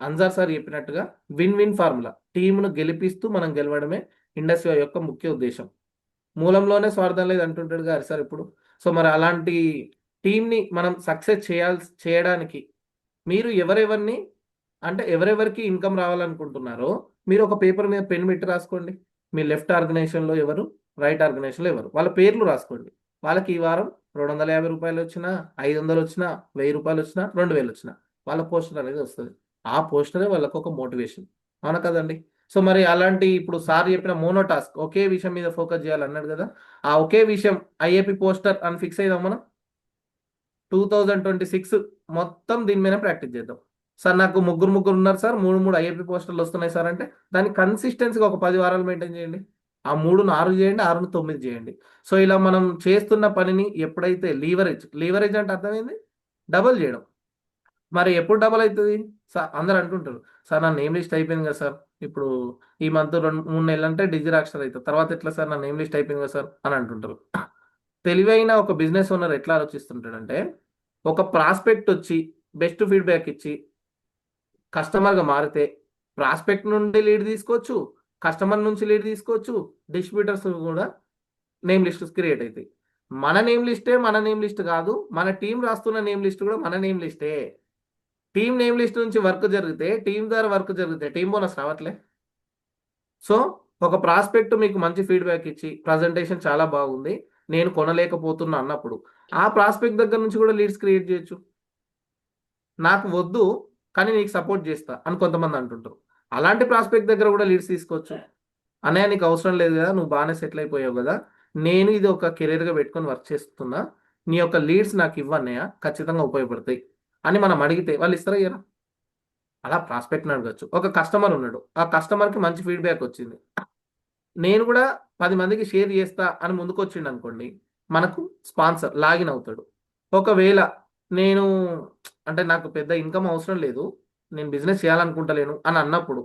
అన్సార్ సార్ చెప్పినట్టుగా విన్ విన్ ఫార్ములా, టీమును గెలిపిస్తూ మనం గెలవడమే ఇండస్ట్రీ యొక్క ముఖ్య ఉద్దేశం. మూలంలోనే స్వార్థం లేదు అంటుంటాడు గారు సార్ ఇప్పుడు. సో మరి అలాంటి టీంని మనం సక్సెస్ చేయడానికి మీరు ఎవరెవరిని అంటే ఎవరెవరికి ఇన్కమ్ రావాలనుకుంటున్నారో మీరు ఒక పేపర్ మీద పెన్ పెట్టి రాసుకోండి. మీ లెఫ్ట్ ఆర్గనైజేషన్లో ఎవరు, రైట్ ఆర్గనైజేషన్లో ఎవరు, వాళ్ళ పేర్లు రాసుకోండి. వాళ్ళకి ఈ వారం 250 రూపాయలు వచ్చినా, 500 వచ్చినా, 1000 రూపాయలు వచ్చినా, 2000 వచ్చినా వాళ్ళ పోస్టర్ అనేది వస్తుంది. ఆ పోస్టరే వాళ్ళకు ఒక మోటివేషన్, అవునా కదండి. సో మరి అలాంటి ఇప్పుడు సార్ చెప్పిన మోనో టాస్క్ ఒకే విషయం మీద ఫోకస్ చేయాలన్నాడు కదా, ఆ ఒకే విషయం ఐఏపీ పోస్టర్ అని ఫిక్స్ అయిదాం మనం. 2026 మొత్తం దీని మీద ప్రాక్టీస్ చేద్దాం. సార్ నాకు ముగ్గురు ఉన్నారు సార్, 3 ఐఏపీ పోస్టర్లు వస్తున్నాయి సార్ అంటే దాన్ని కన్సిస్టెన్సీగా ఒక 10 వారాలు మెయింటైన్ చేయండి. ఆ 3ను 6 చేయండి, 6ను 9 చేయండి. సో ఇలా మనం చేస్తున్న పనిని ఎప్పుడైతే లీవరేజ్ అంటే అర్థమైంది, డబల్ చేయడం. మరి ఎప్పుడు డబల్ అవుతుంది సార్? అందరు అంటుంటారు సార్ నా నేమ్ లిస్ట్ అయిపోయింది కదా సార్, ఇప్పుడు ఈ మంత్ 2-3 నెలలు అంటే డిజిరాక్షన్ అవుతుంది, తర్వాత ఎట్లా సార్ నా నేమ్ లిస్ట్ అయిపోయింది కదా సార్ అని అంటుంటారు. తెలివైన ఒక బిజినెస్ ఓనర్ ఎట్లా ఆలోచిస్తుంటాడంటే, ఒక ప్రాస్పెక్ట్ వచ్చి బెస్ట్ ఫీడ్బ్యాక్ ఇచ్చి కస్టమర్గా మారితే ప్రాస్పెక్ట్ నుండి లీడ్ తీసుకోవచ్చు, కస్టమర్ నుంచి లీడ్ తీసుకోవచ్చు, డిస్ట్రిబ్యూటర్స్ కూడా నేమ్ లిస్ట్ క్రియేట్ అవుతాయి. మన నేమ్ లిస్టే మన నేమ్ లిస్ట్ కాదు, మన టీం రాస్తున్న నేమ్ లిస్ట్ కూడా మన నేమ్ లిస్టే. టీం నేమ్ లిస్ట్ నుంచి వర్క్ జరిగితే, టీం ద్వారా వర్క్ జరిగితే టీం బోనస్ రావట్లే. సో ఒక ప్రాస్పెక్ట్ మీకు మంచి ఫీడ్బ్యాక్ ఇచ్చి ప్రజెంటేషన్ చాలా బాగుంది, నేను కొనలేకపోతున్నా అన్నప్పుడు ఆ ప్రాస్పెక్ట్ దగ్గర నుంచి కూడా లీడ్స్ క్రియేట్ చేయొచ్చు. నాకు వద్దు, కానీ నీకు సపోర్ట్ చేస్తా అని కొంతమంది అంటుంటారు. అలాంటి ప్రాస్పెక్ట్ దగ్గర కూడా లీడ్స్ తీసుకోవచ్చు. అన్నయ్య నీకు అవసరం లేదు కదా, నువ్వు బాగానే సెటిల్ అయిపోయావు కదా, నేను ఇది ఒక కెరీర్గా పెట్టుకొని వర్క్ చేస్తున్నా, నీ యొక్క లీడ్స్ నాకు ఇవ్వన్నయ్య, ఖచ్చితంగా ఉపయోగపడతాయి అని మనం అడిగితే వాళ్ళు ఇస్తారా ఇయ్యరా? అలా ప్రాస్పెక్ట్ని అడగచ్చు. ఒక కస్టమర్ ఉన్నాడు, ఆ కస్టమర్కి మంచి ఫీడ్బ్యాక్ వచ్చింది, నేను కూడా 10 మందికి షేర్ చేస్తా అని ముందుకు వచ్చిండు అనుకోండి, మనకు స్పాన్సర్ లాగిన్ అవుతాడు. ఒకవేళ నేను అంటే నాకు పెద్ద ఇన్కమ్ అవసరం లేదు, నేను బిజినెస్ చేయాలనుకుంటలేను అని అన్నప్పుడు,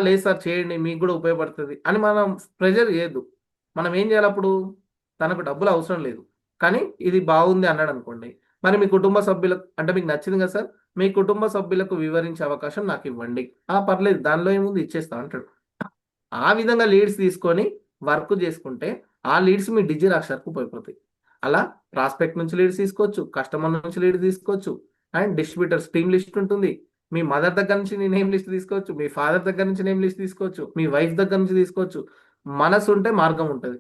లేదు సార్ చేయండి మీకు కూడా ఉపయోగపడుతుంది అని మనం ప్రెజర్ చేయొద్దు. మనం ఏం చేయాలి అప్పుడు? తనకు డబ్బులు అవసరం లేదు కానీ ఇది బాగుంది అన్నాడు అనుకోండి, మరి మీ కుటుంబ సభ్యులకు అంటే మీకు నచ్చింది కదా సార్, మీ కుటుంబ సభ్యులకు వివరించే అవకాశం నాకు ఇవ్వండి. పర్లేదు దానిలో ఏముంది ఇచ్చేస్తా అంటాడు. ఆ విధంగా లీడ్స్ తీసుకొని వర్క్ చేసుకుంటే ఆ లీడ్స్ మీ డిజి రాక్షర్కు ఉపయోగపడతాయి. అలా ప్రాస్పెక్ట్ నుంచి లీడ్స్ తీసుకోవచ్చు, కస్టమర్ నుంచి లీడ్ తీసుకోవచ్చు, అండ్ డిస్ట్రిబ్యూటర్స్ టీమ్ లిస్ట్ ఉంటుంది. మీ మదర్ దగ్గర నుంచి నీ నేమ్ లిస్ట్ తీసుకోవచ్చు, మీ ఫాదర్ దగ్గర నుంచి నేమ్ లిస్ట్ తీసుకోవచ్చు, మీ వైఫ్ దగ్గర నుంచి తీసుకోవచ్చు. మనసు ఉంటే మార్గం ఉంటుంది,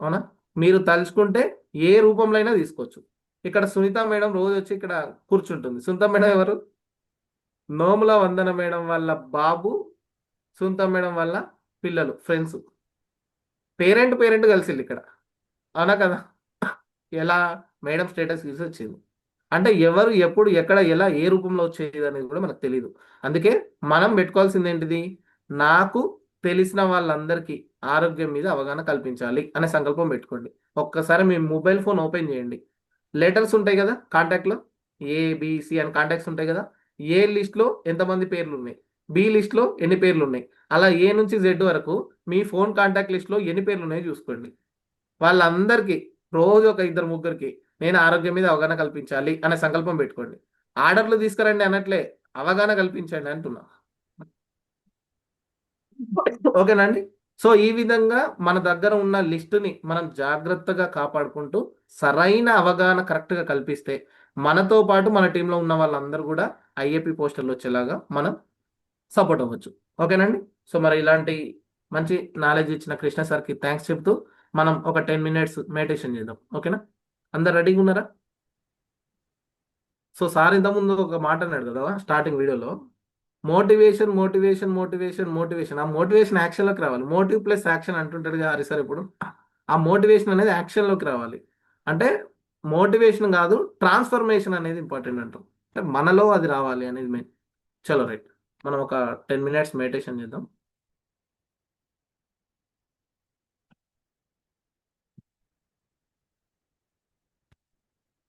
అవునా? మీరు తలుచుకుంటే ఏ రూపంలో అయినా తీసుకోవచ్చు. ఇక్కడ సునీత మేడం రోజు వచ్చి ఇక్కడ కూర్చుంటుంది. సునీత మేడం ఎవరు? నోముల వందన మేడం వాళ్ళ బాబు, సునీత మేడం వాళ్ళ పిల్లలు, ఫ్రెండ్స్, పేరెంట్ కలిసి ఇక్కడ, అవునా కదా? ఎలా? మేడం స్టేటస్ చూసి వచ్చింది. అంటే ఎవరు ఎప్పుడు ఎక్కడ ఎలా ఏ రూపంలో వచ్చేది అనేది కూడా మనకు తెలియదు. అందుకే మనం పెట్టుకోవాల్సింది ఏంటిది? నాకు తెలిసిన వాళ్ళందరికీ ఆరోగ్యం మీద అవగాహన కల్పించాలి అనే సంకల్పం పెట్టుకోండి. ఒక్కసారి మీ మొబైల్ ఫోన్ ఓపెన్ చేయండి, లెటర్స్ ఉంటాయి కదా కాంటాక్ట్లో, ఏబిసి అని కాంటాక్ట్స్ ఉంటాయి కదా. ఏ లిస్ట్లో ఎంతమంది పేర్లు ఉన్నాయి, బి లిస్ట్లో ఎన్ని పేర్లు ఉన్నాయి, అలా ఏ నుంచి జెడ్ వరకు మీ ఫోన్ కాంటాక్ట్ లిస్ట్లో ఎన్ని పేర్లు ఉన్నాయో చూసుకోండి. వాళ్ళందరికీ రోజు ఒక 2-3కి నేను ఆరోగ్యం మీద అవగాహన కల్పించాలి అనే సంకల్పం పెట్టుకోండి. ఆర్డర్లు తీసుకురండి అనట్లే, అవగాహన కల్పించండి అంటున్నా. ఓకేనండి. సో ఈ విధంగా మన దగ్గర ఉన్న లిస్టుని మనం జాగ్రత్తగా కాపాడుకుంటూ సరైన అవగాహన కరెక్ట్గా కల్పిస్తే మనతో పాటు మన టీంలో ఉన్న వాళ్ళందరూ కూడా ఐఏపీ పోస్టర్లు వచ్చేలాగా మనం సపోర్ట్ అవ్వచ్చు. ఓకేనండి. సో మరి ఇలాంటి మంచి నాలెడ్జ్ ఇచ్చిన కృష్ణ సార్కి థ్యాంక్స్ చెప్తూ మనం ఒక 10 minutes మెడిటేషన్ చేద్దాం. ఓకేనా? అందరు రెడీగా ఉన్నారా? సో సార్ ఇంతకుముందు ఒక మాట అన్నాడు కదా స్టార్టింగ్ వీడియోలో, మోటివేషన్ మోటివేషన్ మోటివేషన్ మోటివేషన్. ఆ మోటివేషన్ యాక్షన్లోకి రావాలి. మోటివ్ ప్లస్ యాక్షన్ అంటుంటాడు కదా హరి సార్. ఇప్పుడు ఆ మోటివేషన్ అనేది యాక్షన్లోకి రావాలి. అంటే మోటివేషన్ కాదు, ట్రాన్స్ఫర్మేషన్ అనేది ఇంపార్టెంట్ అంటాం. అంటే మనలో అది రావాలి అనేది మెయిన్. చలో రైట్, మనం ఒక 10 minutes మెడిటేషన్ చేద్దాం.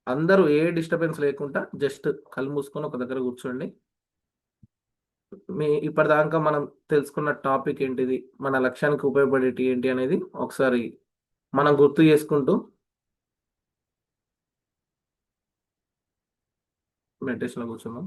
అందరూ ఏ డిస్టర్బెన్స్ లేకుండా జస్ట్ కళ్ళు మూసుకొని ఒక దగ్గర కూర్చోండి. ఇప్పటిదాకా మనం తెలుసుకున్న టాపిక్ ఏంటిది, మన లక్ష్యానికి ఉపయోగపడేటి ఏంటి అనేది ఒకసారి మనం గుర్తు చేసుకుంటూ మెడిటేషన్లో కూర్చున్నాం.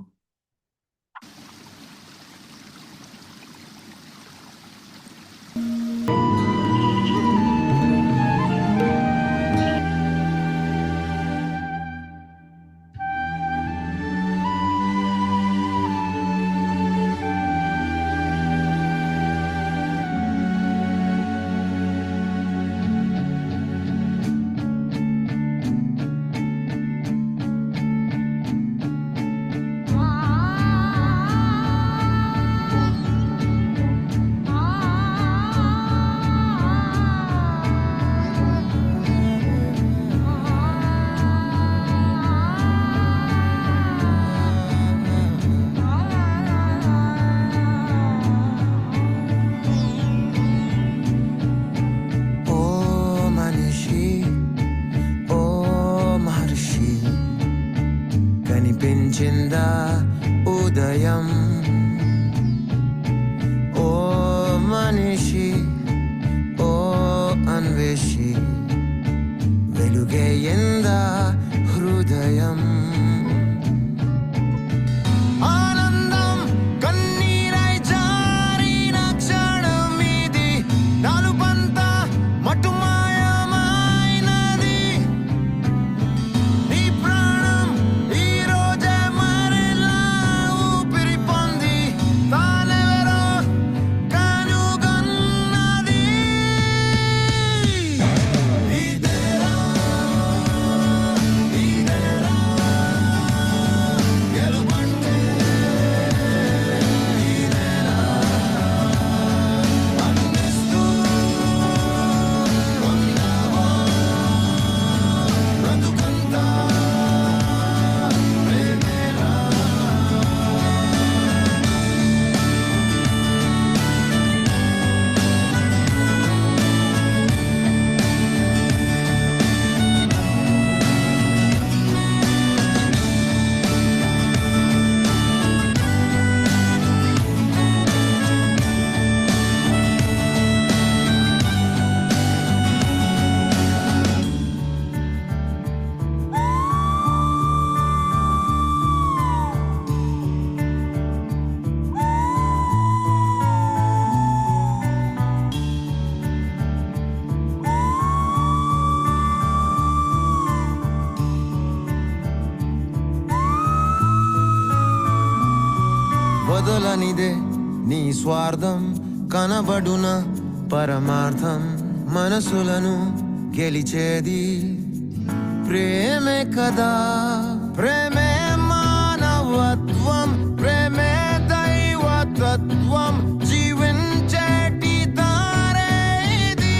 లేనిదే నీ స్వార్థం కనబడున పరమార్థం మనసులను గెలిచేది ప్రేమే కదా ప్రేమే మానవత్వం ప్రేమే దైవతత్వం జీవించేటి దారే ఇది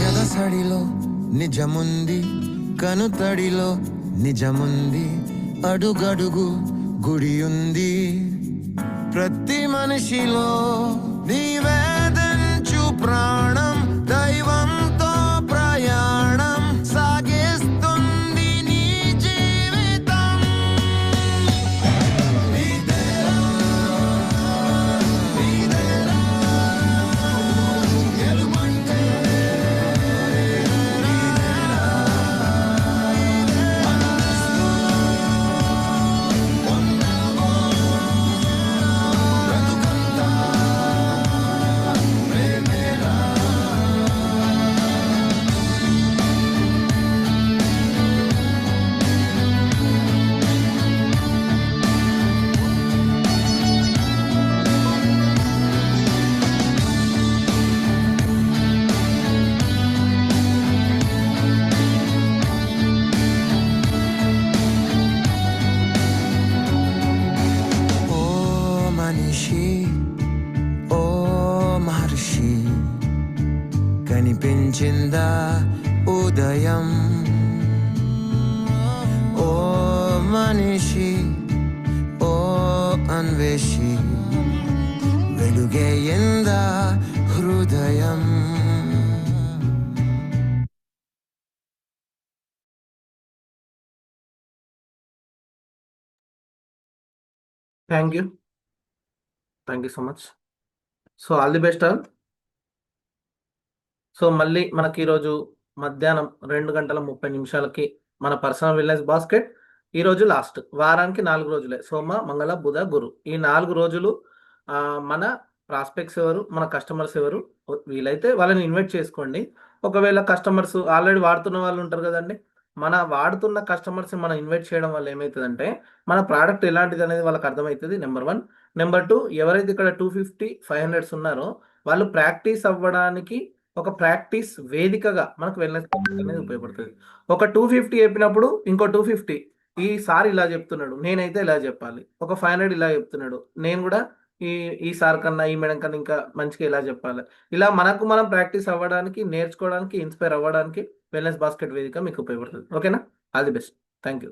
ఎదసడిలో నిజముంది కనుతడిలో నిజముంది అడుగడుగు గుడి ఉంది ప్రతి మనిషిలో నివేదించు ప్రాణం దైవంతో ప్రయాణం సాగిస్తుంది నీ జీవితం ఓ మనిషి ఓ మహర్షి కనిపించిందా ఉదయం ఓ మనిషి ఓ అన్వేషి వెలుగేయిందా హృదయం thank you so much. So all the best all. So మళ్ళీ మనకి ఈరోజు మధ్యాహ్నం 2:30 మన పర్సనల్ వెల్నెస్ బాస్కెట్. ఈరోజు లాస్ట్, వారానికి 4 రోజులే, సోమ మంగళ బుధ గురు. ఈ 4 రోజులు మన ప్రాస్పెక్ట్స్ ఎవరు, మన కస్టమర్స్ ఎవరు, వీలైతే వాళ్ళని ఇన్వైట్ చేసుకోండి. ఒకవేళ కస్టమర్స్ ఆల్రెడీ వాడుతున్న వాళ్ళు ఉంటారు కదండి, మన వాడుతున్న కస్టమర్స్ మనం ఇన్వైట్ చేయడం వల్ల ఏమవుతుందంటే మన ప్రోడక్ట్ ఎలాంటిది అనేది వాళ్ళకి అర్థమవుతుంది, నెంబర్ 1. నెంబర్ 2, ఎవరైతే ఇక్కడ 250, 500 ఉన్నారో వాళ్ళు ప్రాక్టీస్ అవ్వడానికి ఒక ప్రాక్టీస్ వేదికగా మనకు వెల్నెస్ అనేది ఉపయోగపడుతుంది. ఒక 250 చెప్పినప్పుడు ఇంకో 250 ఈసారి ఇలా చెప్తున్నాడు, నేనైతే ఇలా చెప్పాలి. ఒక 500 ఇలా చెప్తున్నాడు, నేను కూడా ఈ సార్ కన్నా ఈ మేడం కన్నా ఇంకా మంచిగా ఇలా చెప్పాలి. ఇలా మనకు మనం ప్రాక్టీస్ అవ్వడానికి, నేర్చుకోవడానికి, ఇన్స్పైర్ అవ్వడానికి వెల్నెస్ బాస్కెట్ వేదిక మీకు ఉపయోగపడుతుంది. ఓకేనా? All the best. Thank you.